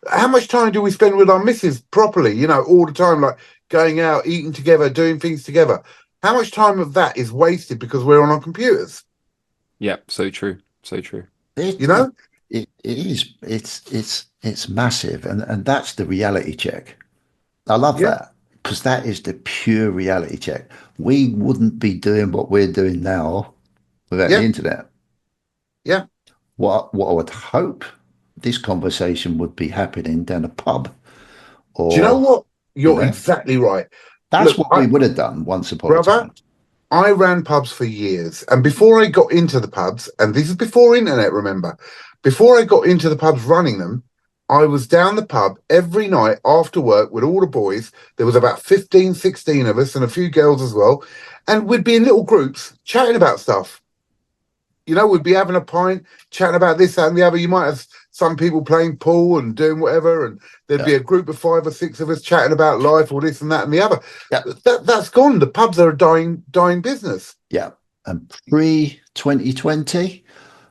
How much time do we spend with our missus properly, all the time, like going out, eating together, doing things together? How much time of that is wasted because we're on our computers? Yeah. So true. So true. It is. It's massive, and that's the reality check. I love that because that is the pure reality check. We wouldn't be doing what we're doing now without the internet. Yeah. What I would hope this conversation would be happening down a pub. Or, do you know what? You're exactly right. That's what we would have done once upon a time. I ran pubs for years, and before I got into the pubs, and this is before internet, remember, before I got into the pubs running them, I was down the pub every night after work with all the boys. There was about 15, 16 of us and a few girls as well. And we'd be in little groups chatting about stuff. We'd be having a pint, chatting about this, that, and the other. You might have some people playing pool and doing whatever, and there'd be a group of 5 or 6 of us chatting about life or this and that and the other. Yeah. That's gone. The pubs are a dying business. Yeah. And pre-2020,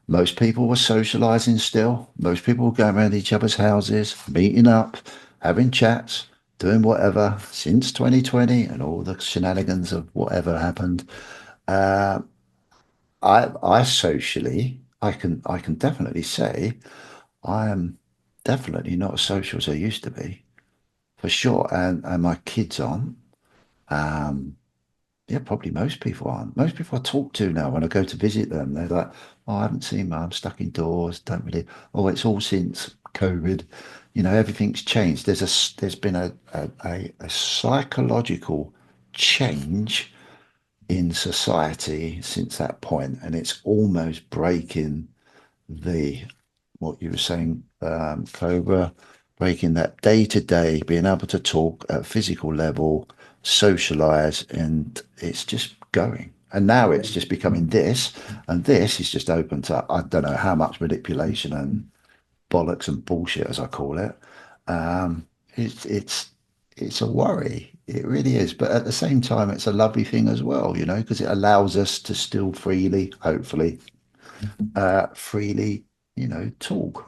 most people were socializing still. Most people were going around each other's houses, meeting up, having chats, doing whatever. Since 2020 and all the shenanigans of whatever happened, I socially, I can definitely say I am definitely not as social as I used to be, for sure. And my kids aren't. Yeah, probably most people aren't. Most people I talk to now when I go to visit them, they're like, "Oh, I haven't seen Mum, I'm stuck indoors, don't really." Oh, it's all since COVID. Everything's changed. There's been a psychological change in society since that point, and it's almost breaking the what you were saying, Cobra, breaking that day to day, being able to talk at a physical level, socialize, and it's just going. And now it's just becoming this, and this is just open to I don't know how much manipulation and bollocks and bullshit, as I call it. it's a worry. It really is. But at the same time, it's a lovely thing as well, you know, because it allows us to still freely, hopefully, freely, you know, talk.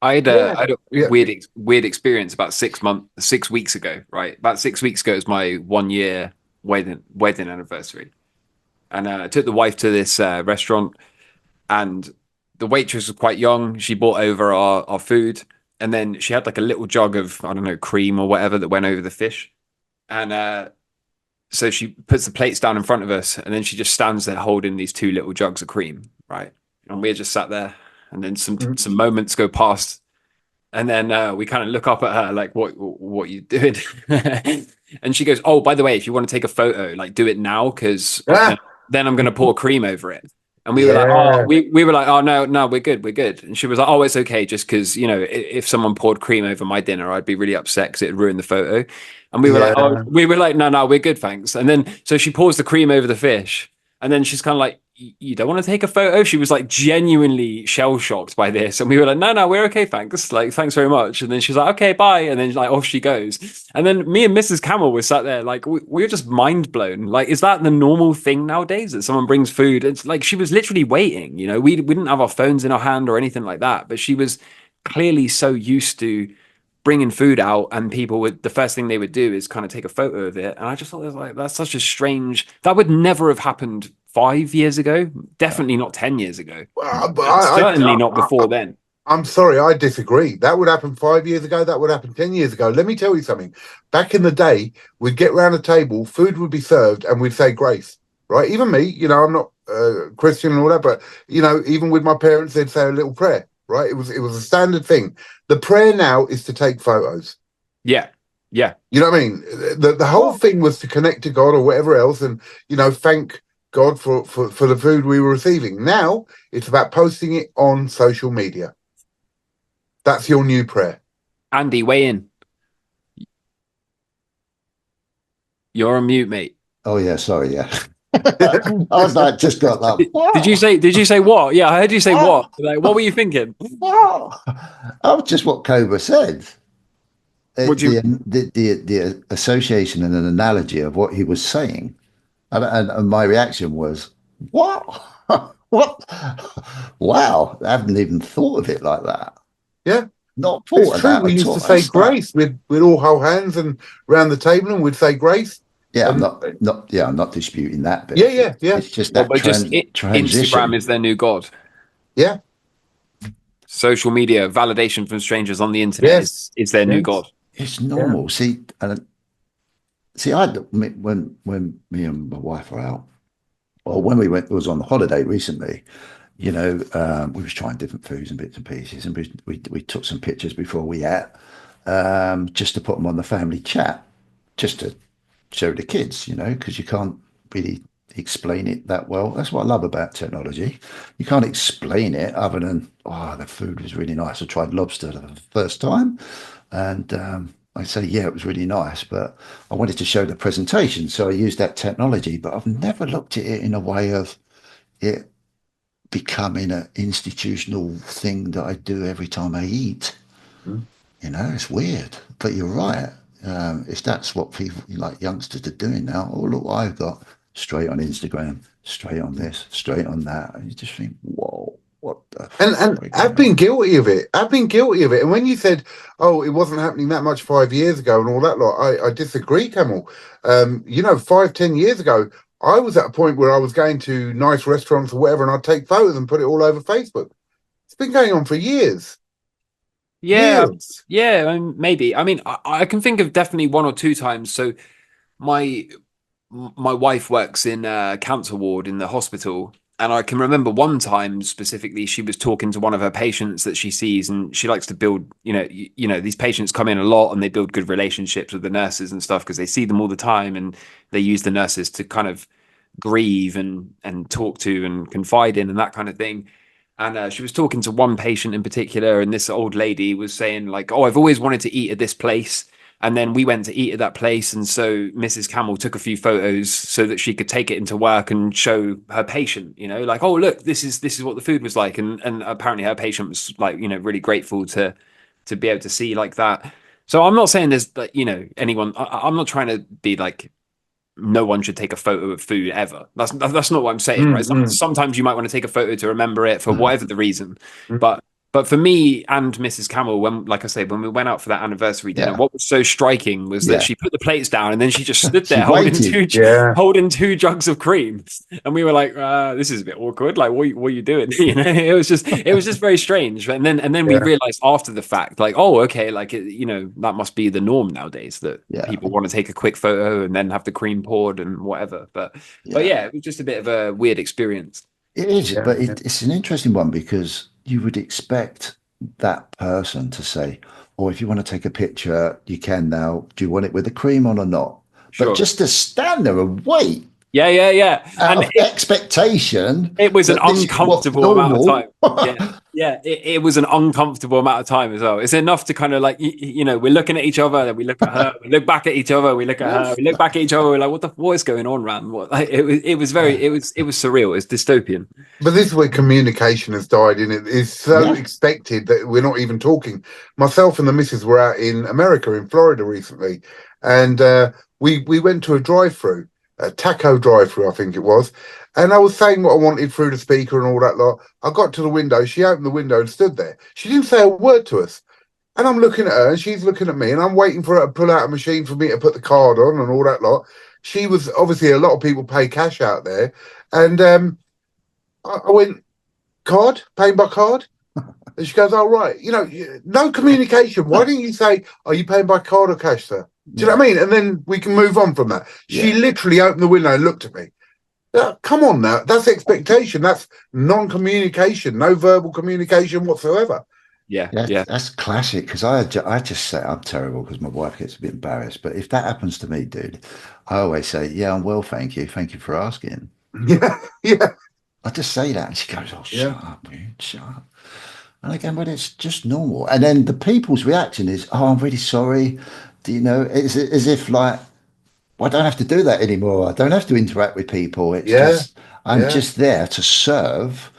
Yeah, I had a yeah. weird experience about 6 weeks ago, right? About 6 weeks ago is my 1 year wedding anniversary. And I took the wife to this restaurant, and the waitress was quite young. She brought over our food, and then she had like a little jug of, I don't know, cream or whatever that went over the fish. And so she puts the plates down in front of us, and then she just stands there holding these two little jugs of cream, right? And we're just sat there, and then Mhm. some moments go past, and then we kind of look up at her like, what are you doing? And she goes, oh, by the way, if you want to take a photo, like do it now, because Ah, then I'm going to pour cream over it. And we were like, oh, yeah, we were like, oh no, we're good, we're good. And she was like, oh, it's okay, just because, you know, if someone poured cream over my dinner, I'd be really upset because it'd ruin the photo. And we were like, oh, yeah, we were like, no, we're good, thanks. And then so she pours the cream over the fish, and then she's kind of like, you don't want to take a photo? She was like genuinely shell shocked by this. And we were like, no, we're okay, thanks. Like, thanks very much. And then she's like, okay, bye. And then like off she goes. And then me and Mrs. Camel were sat there like we were just mind blown. Like, is that the normal thing nowadays that someone brings food? It's like she was literally waiting, you know, we didn't have our phones in our hand or anything like that, but she was clearly so used to bringing food out, and people would, the first thing they would do is kind of take a photo of it. And I just thought it was like, that's such a strange, that would never have happened 5 years ago, definitely not 10 years ago, but and certainly not before then. I'm sorry, I disagree. That would happen 5 years ago. That would happen 10 years ago. Let me tell you something. Back in the day, we'd get round a table, food would be served, and we'd say grace, right? Even me, you know, I'm not Christian and all that, but, you know, even with my parents, they'd say a little prayer, right? It was a standard thing. The prayer now is to take photos. Yeah, yeah. You know what I mean? The whole thing was to connect to God or whatever else, and, you know, thank God for the food we were receiving. Now it's about posting it on social media. That's your new prayer. Andy, weigh in. You're on mute, mate. Oh yeah, sorry, yeah. I was like, just got that. Did you say what? Yeah, I heard you say what. Like, what were you thinking? Wow. Oh, just what Cobra said. Would you? The association and an analogy of what he was saying, and my reaction was, what? What? Wow, I haven't even thought of it like that. Yeah, Not it's thought of true. that We at used all. to say That's that. grace. We'd all hold hands and round the table, and we'd say grace. Yeah, And I'm not disputing that bit. yeah. It's just Well, that but just Instagram transition. is their new god. Yeah. Social media validation from strangers on the internet Yes. is their new Yes. god. It's Yeah. normal. See, I when me and my wife were out, or when we went, it was on the holiday recently. You know, we was trying different foods and bits and pieces, and we took some pictures before we ate, just to put them on the family chat, just to show the kids, you know, because you can't really explain it that well. That's what I love about technology. You can't explain it other than, oh, the food was really nice. I tried lobster for the first time, and I say, yeah, it was really nice, but I wanted to show the presentation, so I used that technology. But I've never looked at it in a way of it becoming an institutional thing that I do every time I eat. Mm. You know, it's weird, but you're right. If that's what people like youngsters are doing now, oh look what I've got, straight on Instagram, straight on this, straight on that, and you just think, whoa, what the And freak I've am I? been guilty of it. I've been guilty of it. And when you said, "Oh, it wasn't happening that much 5 years ago," and all that lot, I disagree, Camel. You know, 5, 10 years ago, I was at a point where I was going to nice restaurants or whatever, and I'd take photos and put it all over Facebook. It's been going on for years. Yeah, Years. yeah, maybe. I mean, I can think of definitely one or two times. So my my wife works in a cancer ward in the hospital, and I can remember one time specifically she was talking to one of her patients that she sees, and she likes to build, you know, these patients come in a lot and they build good relationships with the nurses and stuff because they see them all the time, and they use the nurses to kind of grieve and talk to and confide in and that kind of thing. And she was talking to one patient in particular, and this old lady was saying like, "Oh, I've always wanted to eat at this place." And then we went to eat at that place, and so Mrs. Camel took a few photos so that she could take it into work and show her patient, you know, like, "Oh, look, this is what the food was like." And apparently her patient was like, you know, really grateful to be able to see like that. So I'm not saying there's like, anyone. I'm not trying to be like no one should take a photo of food ever. That's not what I'm saying, right? Sometimes you might want to take a photo to remember it for whatever the reason, but. But for me and Mrs. Camel, when, like I say, when we went out for that anniversary dinner, what was so striking was that she put the plates down and then she just stood there holding two jugs of cream, and we were like, "This is a bit awkward. Like, what are you doing?" It was just very strange. And then we realized after the fact, like, oh, okay, like that must be the norm nowadays that people want to take a quick photo and then have the cream poured and whatever. But yeah, it was just a bit of a weird experience. It is, but it's an interesting one because you would expect that person to say, "Oh, if you want to take a picture, you can now. Do you want it with the cream on or not?" Sure. But just to stand there and wait. Yeah. Out of expectation. It was an uncomfortable amount of time. It was an uncomfortable amount of time as well. It's enough to kind of like, we're looking at each other, then we look at her, we look back at each other, we look at her, we look back at each other, we're like, what is going on, Ram? It was surreal. It's dystopian. But this is where communication has died in it. It's so expected that we're not even talking. Myself and the missus were out in America, in Florida recently, and we went to a drive-through. A taco drive-through, I think it was, and I was saying what I wanted through the speaker and all that lot. I got to the window, she opened the window and stood there. She didn't say a word to us, and I'm looking at her and she's looking at me, and I'm waiting for her to pull out a machine for me to put the card on and all that lot. She was obviously, a lot of people pay cash out there, and I went, card, paying by card. And she goes, "Oh, right, no communication. Why didn't you say, are you paying by card or cash, sir?" Do you know what I mean? And then we can move on from that. She literally opened the window and looked at me. Come on now. That's expectation. That's non-communication, no verbal communication whatsoever. Yeah. That's classic, because I just say I'm terrible because my wife gets a bit embarrassed. But if that happens to me, dude, I always say, "Yeah, I'm well, thank you. Thank you for asking." Yeah. I just say that and she goes, "Oh, shut up, man, shut up." And again, but it's just normal. And then the people's reaction is, "Oh, I'm really sorry." It's as if like, well, I don't have to do that anymore. I don't have to interact with people. It's I'm just there to serve,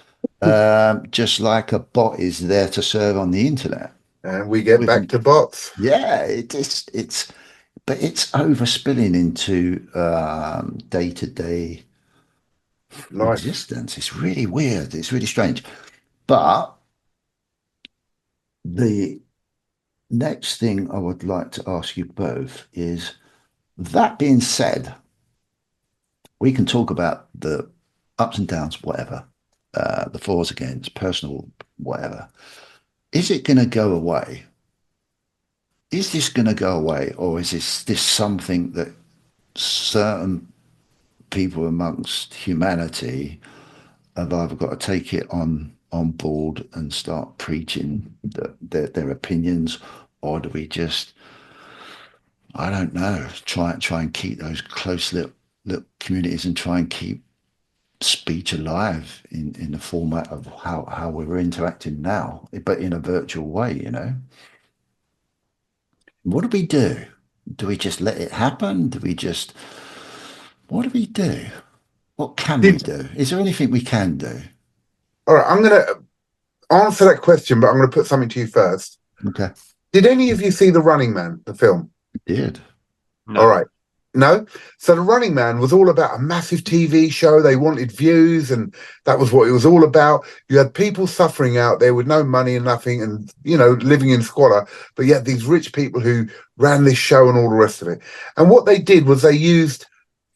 just like a bot is there to serve on the internet. And we get back to bots. Yeah, but it's overspilling into day-to-day existence. It's really weird. It's really strange. But the next thing I would like to ask you both is, that being said, we can talk about the ups and downs, whatever, the fors, against, personal, whatever. Is it going to go away? Is this going to go away, or is this something that certain people amongst humanity have either got to take it on board and start preaching their opinions, or do we just, I don't know, try and keep those close little communities and try and keep speech alive in the format of how we're interacting now, but in a virtual way, What do we do? Do we just let it happen? What do we do? What can we do? Is there anything we can do? All right, I'm going to answer that question, but I'm going to put something to you first. Okay. Did any of you see The Running Man, the film? I did. No. All right. No? So The Running Man was all about a massive TV show. They wanted views, and that was what it was all about. You had people suffering out there with no money and nothing and, living in squalor. But you had these rich people who ran this show and all the rest of it. And what they did was they used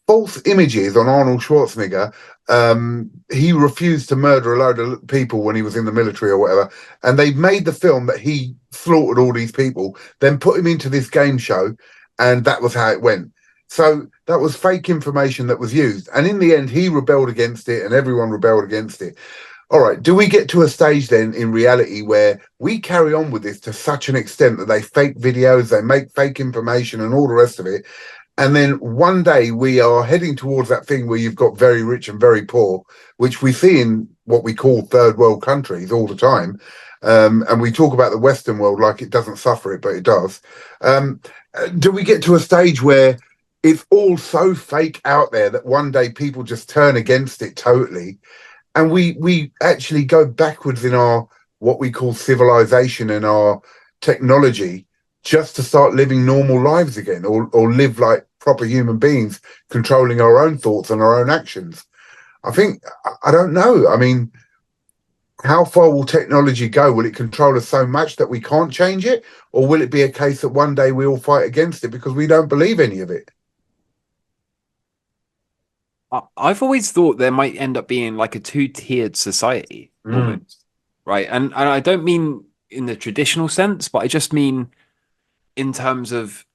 false images on Arnold Schwarzenegger. He refused to murder a load of people when he was in the military or whatever. And they made the film that he slaughtered all these people, then put him into this game show. And that was how it went. So that was fake information that was used. And in the end, he rebelled against it and everyone rebelled against it. All right. Do we get to a stage then in reality where we carry on with this to such an extent that they fake videos, they make fake information and all the rest of it? And then one day we are heading towards that thing where you've got very rich and very poor, which we see in what we call third world countries all the time. And we talk about the Western world like it doesn't suffer it, but it does. Do we get to a stage where it's all so fake out there that one day people just turn against it totally, and we actually go backwards in our what we call civilization and our technology just to start living normal lives again, or live like proper human beings, controlling our own thoughts and our own actions. I think, I don't know. I mean, how far will technology go? Will it control us so much that we can't change it? Or will it be a case that one day we all fight against it because we don't believe any of it? I've always thought there might end up being like a two-tiered society almost, right? And I don't mean in the traditional sense, but I just mean in terms of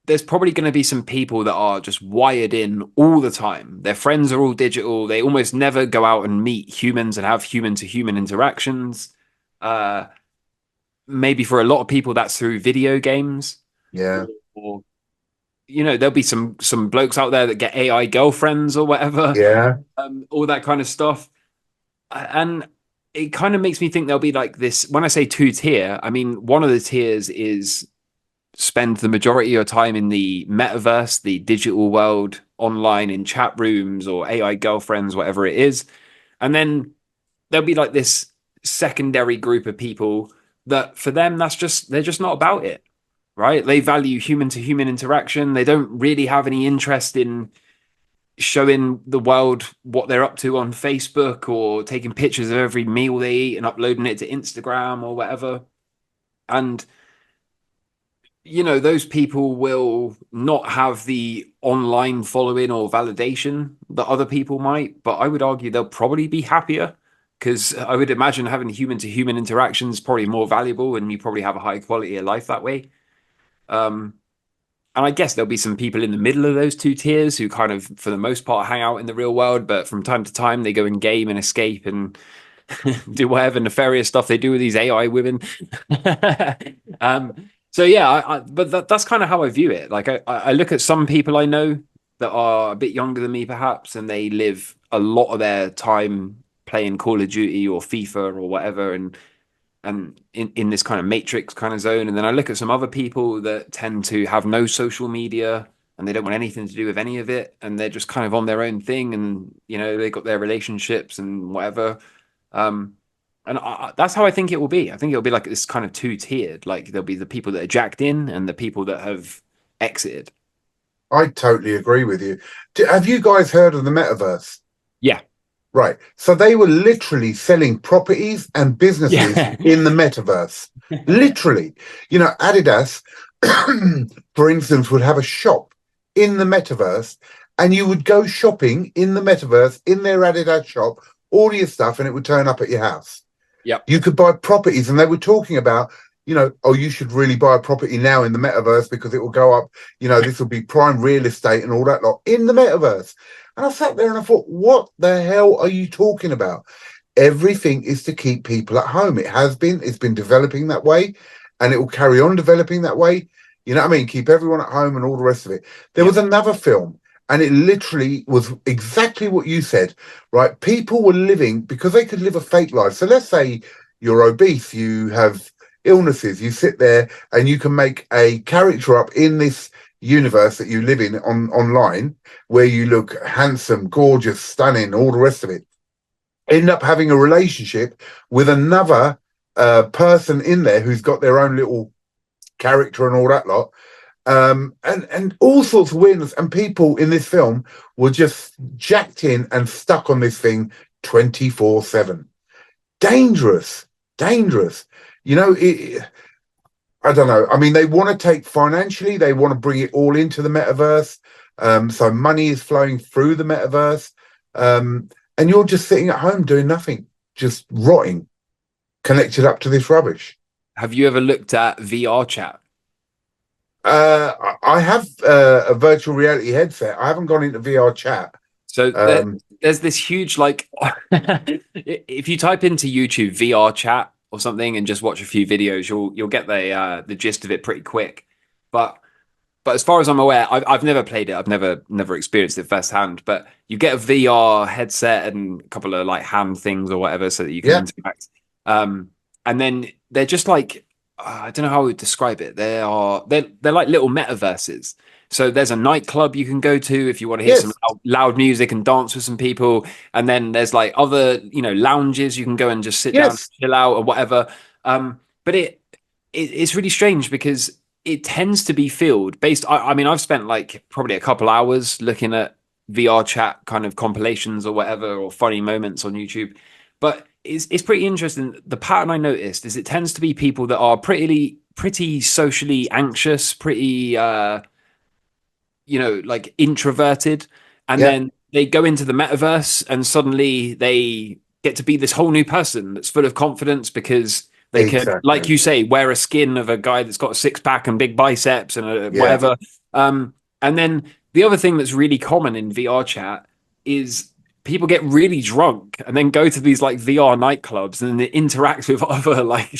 there's probably going to be some people that are just wired in all the time. Their friends are all digital. They almost never go out and meet humans and have human to human interactions. Uh, Maybe for a lot of people, that's through video games. Yeah. Or there'll be some blokes out there that get AI girlfriends or whatever, Yeah. all that kind of stuff. And it kind of makes me think there'll be like this. When I say two-tier, I mean one of the tiers is spend the majority of your time in the metaverse, the digital world, online in chat rooms or AI girlfriends, whatever it is. And then there'll be like this secondary group of people that for them, they're just not about it, right? They value human to human interaction. They don't really have any interest in showing the world what they're up to on Facebook or taking pictures of every meal they eat and uploading it to Instagram or whatever. And those people will not have the online following or validation that other people might, but I would argue they'll probably be happier because I would imagine having human to human interactions is probably more valuable and you probably have a high quality of life that way. And I guess there'll be some people in the middle of those two tiers who kind of, for the most part, hang out in the real world, but from time to time they go and game and escape and do whatever nefarious stuff they do with these AI women. So yeah, but that's kind of how I view it. Like I look at some people I know that are a bit younger than me, perhaps, and they live a lot of their time playing Call of Duty or FIFA or whatever, and in this kind of matrix kind of zone. And then I look at some other people that tend to have no social media and they don't want anything to do with any of it, and they're just kind of on their own thing, and they got their relationships and whatever. And that's how I think it will be. I think it'll be like this kind of two-tiered. Like there'll be the people that are jacked in and the people that have exited. I totally agree with you. Have you guys heard of the metaverse? Yeah. Right. So they were literally selling properties and businesses in the metaverse. Literally. Adidas, for instance, would have a shop in the metaverse, and you would go shopping in the metaverse in their Adidas shop, order your stuff, and it would turn up at your house. Yep. You could buy properties, and they were talking about, you should really buy a property now in the metaverse because it will go up. This will be prime real estate and all that lot in the metaverse. And I sat there and I thought, what the hell are you talking about? Everything is to keep people at home. It's been developing that way, and it will carry on developing that way. You know what I mean? Keep everyone at home and all the rest of it. There was another film, and it literally was exactly what you said, right? People were living because they could live a fake life. So let's say you're obese, you have illnesses, you sit there and you can make a character up in this universe that you live in online, where you look handsome, gorgeous, stunning, all the rest of it. End up having a relationship with another person in there who's got their own little character and all that lot. And all sorts of weirdness, and people in this film were just jacked in and stuck on this thing 24/7. Dangerous. I don't know. I mean, they want to take financially, they want to bring it all into the metaverse. So money is flowing through the metaverse. And you're just sitting at home doing nothing, just rotting, connected up to this rubbish. Have you ever looked at VR chat? I have a virtual reality headset. I haven't gone into VR chat. So there's this huge, like, if you type into YouTube VR chat or something and just watch a few videos, you'll get the gist of it pretty quick. But as far as I'm aware, I've never played it. I've never experienced it firsthand. But you get a VR headset and a couple of like hand things or whatever so that you can interact. And then they're just like, I don't know how I would describe it. They're like little metaverses. So there's a nightclub you can go to if you want to hear some loud music and dance with some people. And then there's like other, lounges you can go and just sit down and chill out or whatever. But it's really strange because it tends to be filled based. I mean, I've spent like probably a couple hours looking at VR chat kind of compilations or whatever, or funny moments on YouTube, but it's pretty interesting. The pattern I noticed is it tends to be people that are pretty socially anxious, pretty like introverted, and Yeah, then they go into the metaverse and suddenly they get to be this whole new person that's full of confidence because they could, like exactly. you say, wear a skin of a guy that's got a six pack and big biceps and Yeah, whatever. And then the other thing that's really common in VR chat is people get really drunk and then go to these like VR nightclubs and then they interact with other like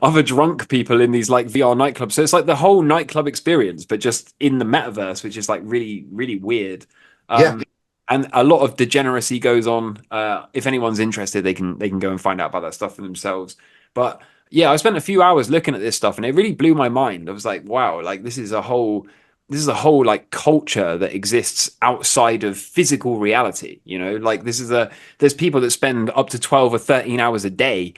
other drunk people in these like VR nightclubs. So it's like the whole nightclub experience, but just in the metaverse, which is like really, really weird. yeah. And a lot of degeneracy goes on. If anyone's interested, they can go and find out about that stuff for themselves. But yeah, I spent a few hours looking at this stuff and it really blew my mind. I was like, wow, like this is a whole like culture that exists outside of physical reality, like there's people that spend up to 12 or 13 hours a day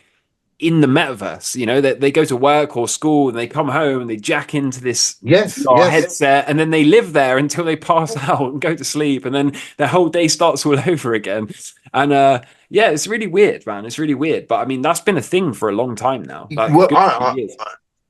in the metaverse, that they go to work or school and they come home and they jack into this Yes, VR yes. headset and then they live there until they pass out and go to sleep and then their whole day starts all over again. And yeah, it's really weird, man. It's really weird. But I mean, that's been a thing for a long time now, like a Well, good few years.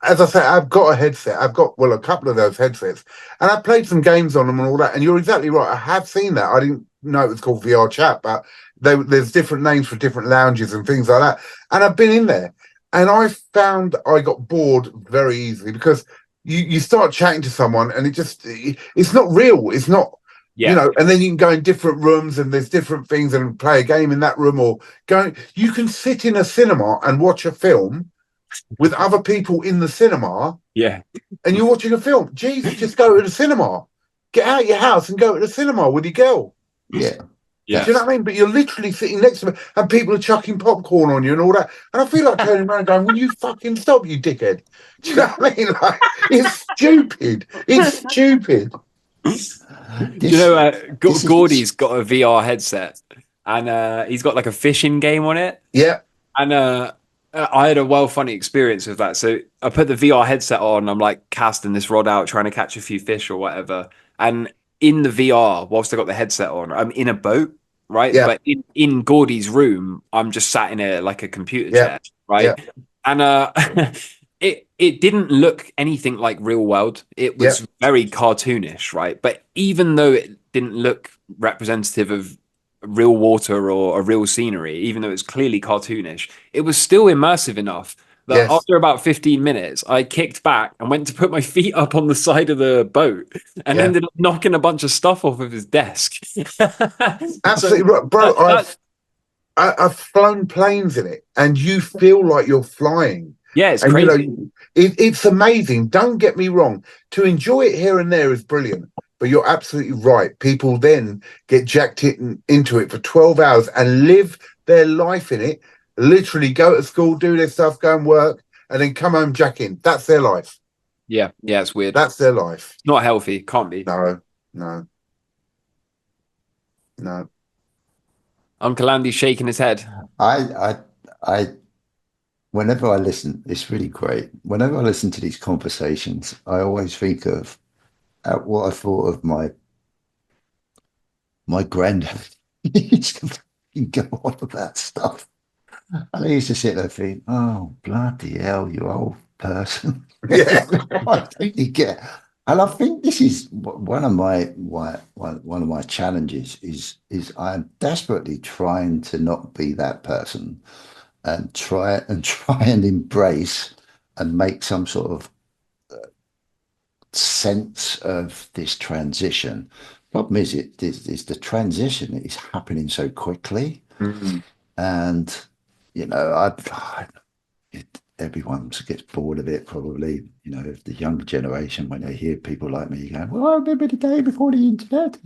as I say, I've got a headset. I've got, well, a couple of those headsets, and I played some games on them and all that. And you're exactly right. I have seen that. I didn't know it was called VR chat, but there's different names for different lounges and things like that. And I've been in there, and I found I got bored very easily because you start chatting to someone, and it's not real. It's not. Yeah. And then you can go in different rooms and there's different things and play a game in that room you can sit in a cinema and watch a film with other people in the cinema Yeah. and you're watching a film. Jesus, just go to the cinema. Get out of your house and go to the cinema with your girl. Yeah. Yeah. Do you know what I mean? But you're literally sitting next to me and people are chucking popcorn on you and all that. And I feel like turning around and going, will you fucking stop, you dickhead? Do you know what I mean? Like, it's stupid. It's stupid. Gordy's got a VR headset and he's got like a fishing game on it. Yeah. And I had a funny experience with that. So I put the VR headset on. I'm like casting this rod out, trying to catch a few fish or whatever. And in the VR, whilst I got the headset on, I'm in a boat, right? Yeah. But in Gordy's room, I'm just sat in like a computer Yeah. chair, right? Yeah. And it didn't look anything like real world. It was very cartoonish, right? But even though it didn't look representative of real water or a real scenery, even though it's clearly cartoonish, it was still immersive enough that Yes. after about 15 minutes, I kicked back and went to put my feet up on the side of the boat and Yeah. ended up knocking a bunch of stuff off of his desk. Absolutely right. Bro, I've flown planes in it and you feel like you're flying. Yeah, it's And crazy. it's amazing. Don't get me wrong. To enjoy it here and there is brilliant. But you're absolutely right. People then get jacked into it for 12 hours and live their life in it. Literally go to school, do their stuff, go and work, and then come home, jack in. That's their life. Yeah, it's weird. That's their life. It's not healthy. Can't be. No. Uncle Andy's shaking his head. I whenever I listen, it's really great. Whenever I listen to these conversations, I always think of what I thought of my granddad. He used to fucking go on about stuff. And I used to sit there thinking, oh, bloody hell, you old person. Yeah. I totally get. And I think this is one of my challenges is I'm desperately trying to not be that person and try and embrace and make some sort of sense of this transition. Problem is, is the transition is happening so quickly, and everyone gets bored of it. Probably, the younger generation when they hear people like me going, "Well, I remember the day before the internet,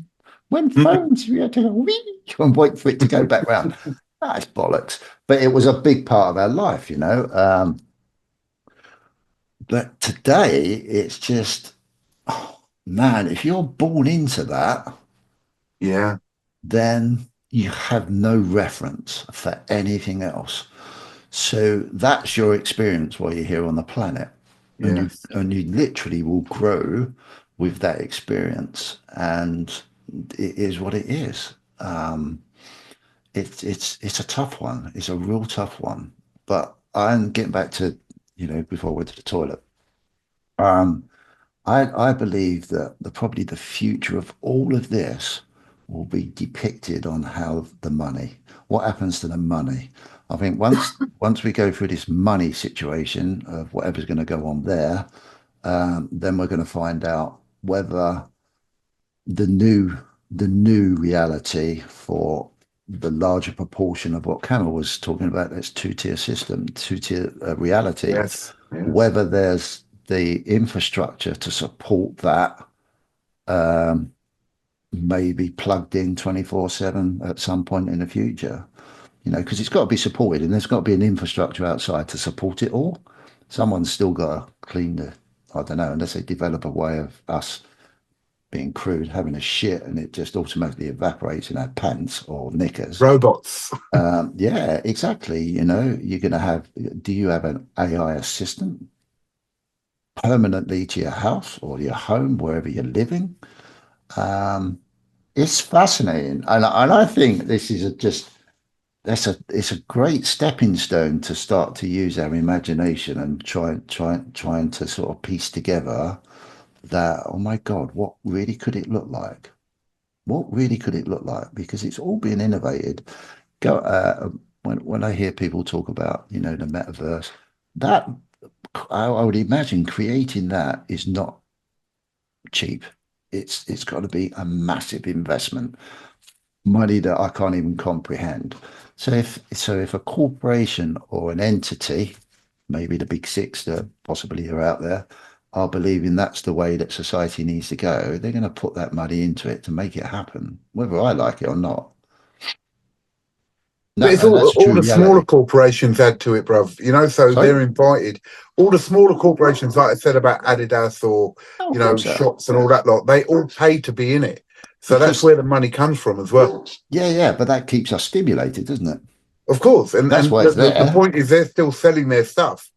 when phones we had to go wee and wait for it to go back round." That's bollocks. But it was a big part of our life, But today, it's just, oh, man, if you're born into that, Yeah. then you have no reference for anything else. So that's your experience while you're here on the planet. Yes. and you literally will grow with that experience, and it is what it is. It's a tough one. It's a real tough one. But I'm getting back to, before I went to the toilet. Um, I believe that probably the future of all of this will be depicted on how the money, what happens to the money. I think once we go through this money situation of whatever's going to go on there, then we're going to find out whether the new the new reality for the larger proportion of what Camel was talking about, this two-tier system, two-tier reality, Yes. Yes. whether there's the infrastructure to support that, um, maybe plugged in 24/7 at some point in the future, because it's got to be supported and there's got to be an infrastructure outside to support it all. Someone's still got to clean I don't know, unless they develop a way of us being crude, having a shit and it just automatically evaporates in our pants or knickers. Robots. Yeah, exactly. You're going to have, do you have an AI assistant permanently to your house or your home, wherever you're living? Um, it's fascinating. And I think this is it's a great stepping stone to start to use our imagination and trying to sort of piece together that, oh my God, what really could it look like? What really could it look like? Because it's all being innovated. Go when I hear people talk about, the metaverse, that I would imagine creating that is not cheap. It's got to be a massive investment, money that I can't even comprehend. So if a corporation or an entity, maybe the big six that possibly are out there, are believing that's the way that society needs to go, they're going to put that money into it to make it happen, whether I like it or not. But it's And that's a all true the smaller reality. corporations add to it, bruv. So Sorry? they're invited. All the smaller corporations, like I said about Adidas or, Oh, of course, so. shops and all that lot, they all pay to be in it. So that's Because where the money comes from as well. yeah, but that keeps us stimulated, doesn't it? Of course. And That's and why the, it's the there. point is they're still selling their stuff,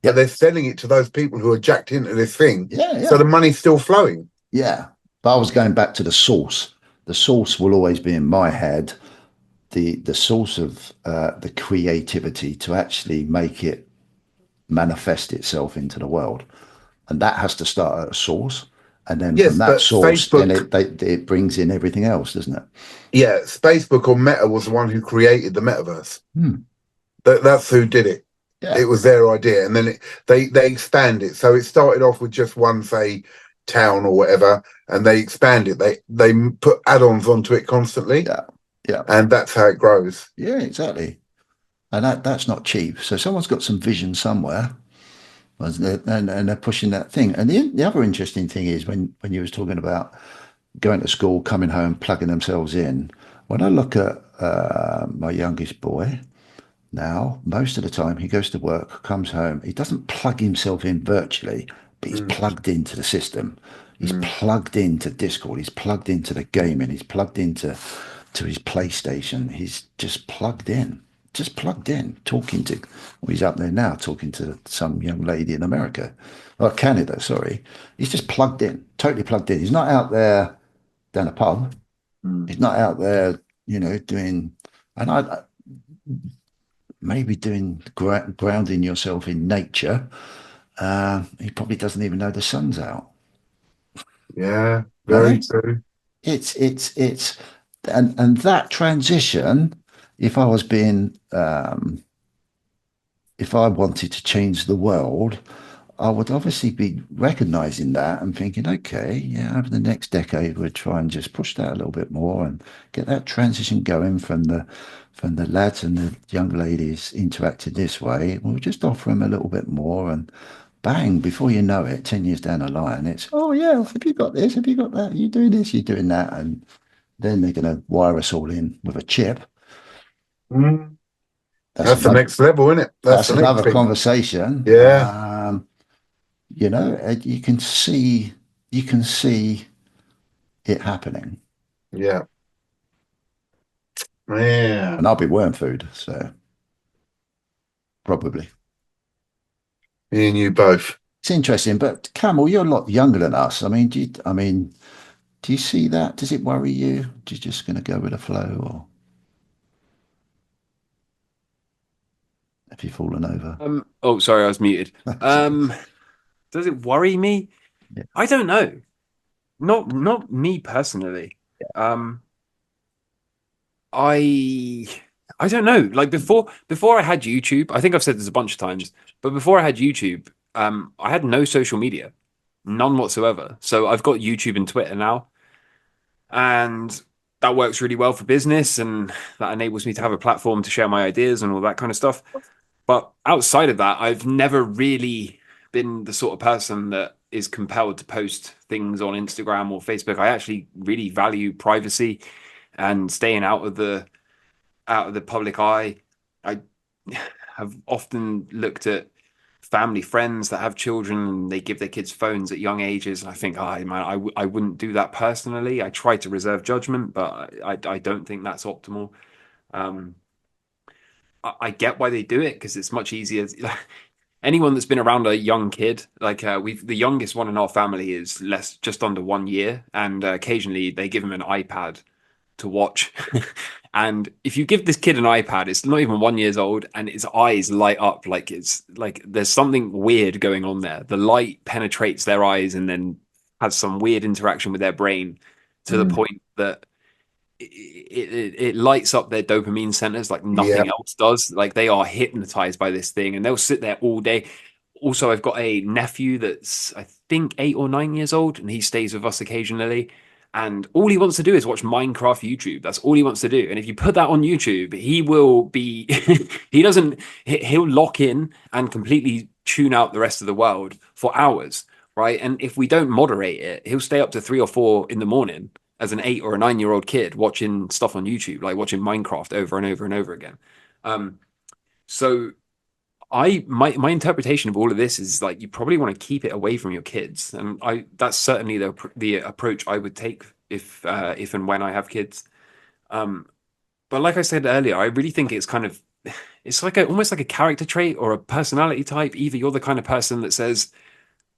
but they're Yep. selling it to those people who are jacked into this thing. Yeah, So yeah, the money's still flowing. yeah. But I was going back to the source. The source will always be in my head. The source of the creativity to actually make it manifest itself into the world, and that has to start at a source, and then from Yes, that but source, then Facebook, it brings in everything else, doesn't it? yeah, Facebook or Meta was the one who created the metaverse. Hmm. That's who did it. It Yeah, was their idea, and then they expand it. So it started off with just one, say, town or whatever, and they expand it. They put add-ons onto it constantly, yeah, yeah, and that's how it grows. yeah, exactly. And that's not cheap. So someone's got some vision somewhere, and they're pushing that thing. And the other interesting thing is when you was talking about going to school, coming home, plugging themselves in. When I look at my youngest boy now, most of the time he goes to work, comes home, he doesn't plug himself in virtually, but he's Mm, plugged into the system. He's mm. plugged into Discord. He's plugged into the gaming. He's plugged into his PlayStation. He's just plugged in, talking to. Well, he's up there now talking to some young lady in America, or Canada. Sorry, he's just plugged in, totally plugged in. He's not out there down a pub. Mm. He's not out there, doing. And maybe doing grounding yourself in nature. He probably doesn't even know the sun's out. Yeah, very No, true. it's and that transition. If I was being, if I wanted to change the world, I would obviously be recognizing that and thinking, okay, yeah, over the next decade, we'll try and just push that a little bit more and get that transition going from the lads and the young ladies interacting this way. We'll just offer them a little bit more, and bang, before you know it, 10 years down the line, it's, oh yeah, have you got this? Have you got that? You doing this? You doing that? And then they're going to wire us all in with a chip. Mm. That's That's the another. next level, isn't it? That's That's the next another thing. conversation. Yeah, You can see it happening, yeah, yeah. and I'll be worm food, so probably. Me and you both. It's interesting, but Camel, you're a lot younger than us. Do you see that? Does it worry you? Do you just going to go with the flow, or have you fallen over? Oh, sorry, I was muted. That's okay. Does it worry me? Yeah. I don't know. Not me personally. Um, I I don't know. Like before I had YouTube, I think I've said this a bunch of times, but before I had YouTube, I had no social media, none whatsoever. So I've got YouTube and Twitter now, and that works really well for business, and that enables me to have a platform to share my ideas and all that kind of stuff. But outside of that, I've never really been the sort of person that is compelled to post things on Instagram or Facebook. I actually really value privacy and staying out of the public eye. I have often looked at family friends that have children and they give their kids phones at young ages, and I think, oh man, I wouldn't do that personally. I try to reserve judgment, but I don't think that's optimal. Um, I get why they do it because it's much easier. Anyone that's been around a young kid, like we've the youngest one in our family is just under 1 year, and occasionally they give him an iPad to watch. And if you give this kid an iPad, it's not even 1 year old, and its eyes light up like it's like there's something weird going on there. The light penetrates their eyes and then has some weird interaction with their brain to the Mm. point that it lights up their dopamine centers like Yeah. nothing else does. Like they are hypnotized by this thing, and they'll sit there all day. Also, I've got a nephew that's I think 8 or 9 years old, and he stays with us occasionally. And all he wants to do is watch Minecraft YouTube. That's all he wants to do. And if you put that on YouTube, he will be, he doesn't, he'll lock in and completely tune out the rest of the world for hours, right? And if we don't moderate it, he'll stay up to 3 or 4 in the morning as an 8 or 9 year old kid watching stuff on YouTube, like watching Minecraft over and over and over again. Um, so my interpretation of all of this is like you probably want to keep it away from your kids, and I that's certainly the approach I would take if and when I have kids. Um, but like I said earlier, I really think it's kind of it's like almost like a character trait or a personality type. Either you're the kind of person that says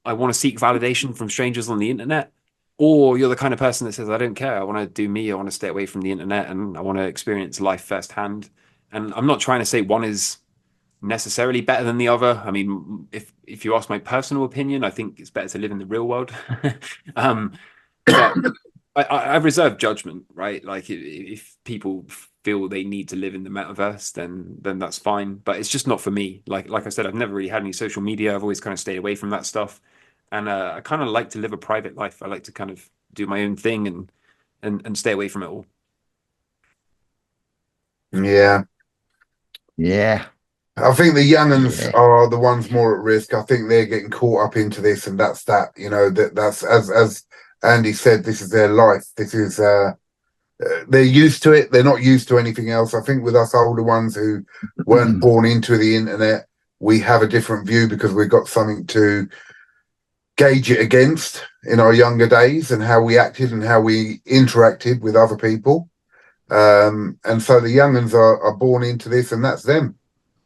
I want to seek validation from strangers on the internet, or you're the kind of person that says I don't care. I want to do me. I want to stay away from the internet, and I want to experience life firsthand. And I'm not trying to say one is necessarily better than the other. I mean, if you ask my personal opinion, I think it's better to live in the real world. um, but I reserve judgment, right? Like if people feel they need to live in the metaverse, then that's fine. But it's just not for me. Like I said, I've never really had any social media. I've always kind of stayed away from that stuff, and I kind of like to live a private life. I like to kind of do my own thing and stay away from it all. Yeah. Yeah, I think the younguns yeah, are the ones more at risk. I think they're getting caught up into this, and that's that. You know that's as Andy said, this is their life. This is they're used to it. They're not used to anything else. I think with us older ones who weren't born into the internet, we have a different view because we've got something to gauge it against in our younger days and how we acted and how we interacted with other people. And so the younguns are born into this, and that's them.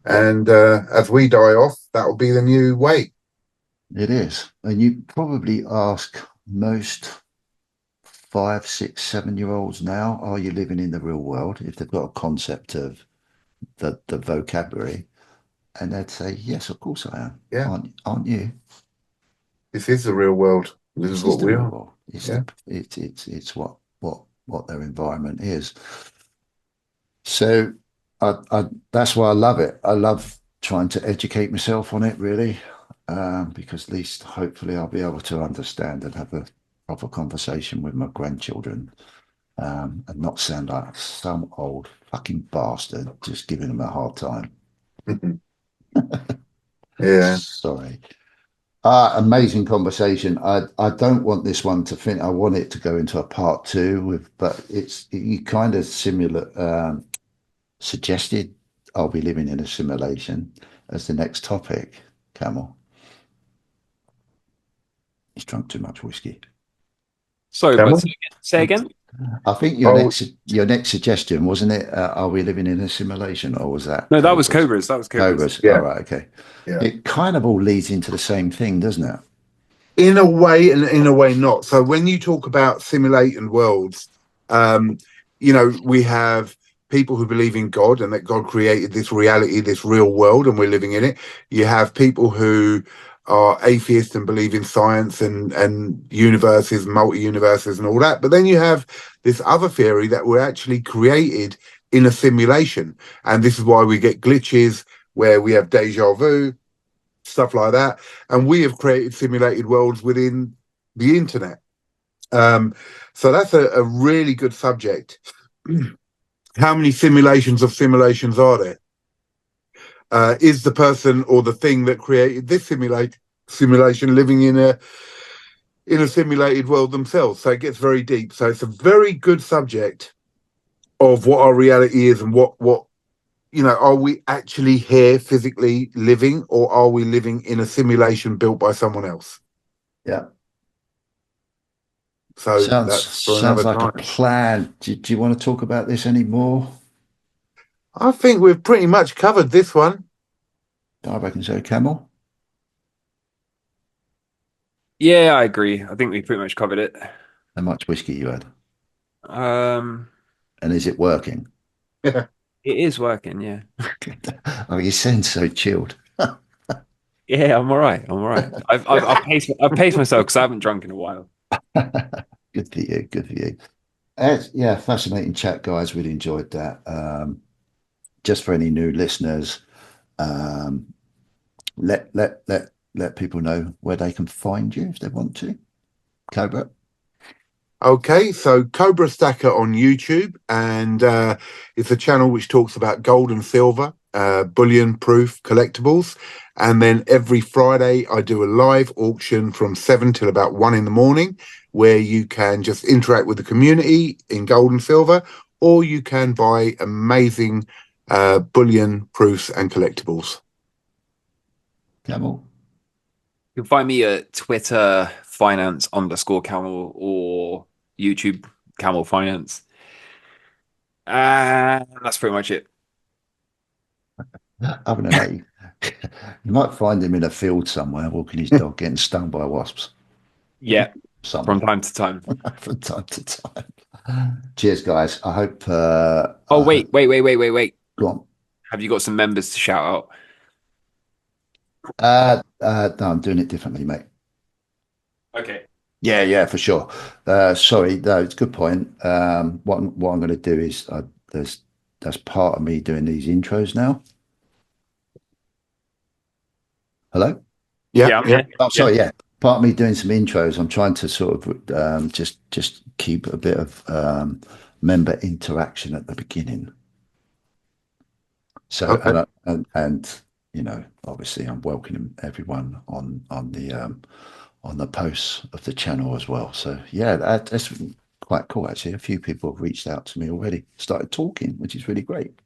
yeah. And as we die off, that will be the new way. It is. And you probably ask most 5, 6, 7 year olds now, are you living in the real world? If they've got a concept of the vocabulary, and they'd say, yes, of course I am. Yeah, Aren't you? this is the real world. This is This is what the we real are. world. Yeah. It's what their environment is. So that's why I love it. I love trying to educate myself on it, really, because at least hopefully I'll be able to understand and have a proper conversation with my grandchildren, and not sound like some old fucking bastard just giving them a hard time. Yeah. Sorry. Amazing conversation. I don't want this one to finish. I want it to go into a part two but you kind of similar suggested I'll be living in a simulation as the next topic. Camel, he's drunk too much whiskey. Sorry, but Camel? say again. I think Oh, your next suggestion, wasn't it? Are we living in a simulation, or was that No, that was Cobra's? Cobras. That was Cobras. Cobra's. All yeah, right, okay. yeah. It kind of all leads into the same thing, doesn't it? In a way, and in a way not. So when you talk about simulated worlds, um, we have people who believe in God and that God created this reality, this real world, and we're living in it. You have people who are atheists and believe in science and universes, multi-universes and all that. But then you have this other theory that we're actually created in a simulation. And this is why we get glitches where we have deja vu, stuff like that. And we have created simulated worlds within the internet. So that's a really good subject. How many simulations of simulations are there? Is the person or the thing that created this simulation living in a simulated world themselves? So it gets very deep. So it's a very good subject of what our reality is and what are we actually here physically living, or are we living in a simulation built by someone else? Yeah. So that's for Sounds another like a time. plan. Do you want to talk about this anymore? I think we've pretty much covered this one. I reckon so, Camel. Yeah, I agree. I think we pretty much covered it. How much whiskey you had? Um, And is it working? Yeah. it is working. Yeah. Oh, you sound so chilled. Yeah, I'm all right. I'm all right. I've paced myself because I haven't drunk in a while. Good for you. Good for you. Yeah, fascinating chat, guys. Really enjoyed that. Just for any new listeners, um, let people know where they can find you if they want to. Cobra. Okay, so Cobra Stacker on YouTube, and it's a channel which talks about gold and silver, bullion proof collectibles. And then every Friday, I do a live auction from 7 till about 1 in the morning, where you can just interact with the community in gold and silver, or you can buy amazing bullion proofs and collectibles. Camel. You can find me at Twitter finance_camel or YouTube camel finance. And that's pretty much it. Other than that, you might find him in a field somewhere walking his dog getting stung by wasps. Yeah, from Somewhere time to time. from time to time. Cheers, guys. I hope. Oh, wait. Go on. Have you got some members to shout out? No, I'm doing it differently, mate. Okay. Yeah, for sure. Sorry, no, it's a good point. What I'm going to do is that's part of me doing these intros now. Hello? Yeah, I'm here. Oh, sorry, yeah. Part of me doing some intros. I'm trying to sort of just keep a bit of member interaction at the beginning. So Okay. and obviously I'm welcoming everyone on the posts of the channel as well. So yeah, that's quite cool actually. A few people have reached out to me already, started talking, which is really great.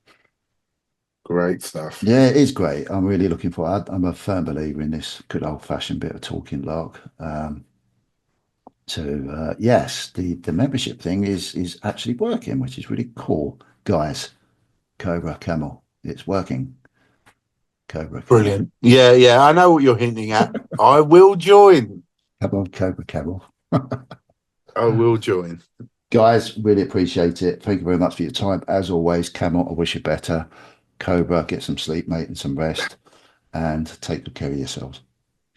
Great stuff. Yeah, it is great. I'm really looking forward. I'm a firm believer in this good old-fashioned bit of talking lark. So yes, the membership thing is actually working, which is really cool, guys. Cobra Camel, it's working. Cobra Camel. Brilliant. Yeah. I know what you're hinting at. I will join. Come on, Cobra Camel. I will join. Guys, really appreciate it. Thank you very much for your time. As always, Camel, I wish you better. Cobra, get some sleep, mate, and some rest. And take good care of yourselves.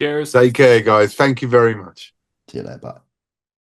Cheers. Take care, guys. Thank you very much. See you later. Bye.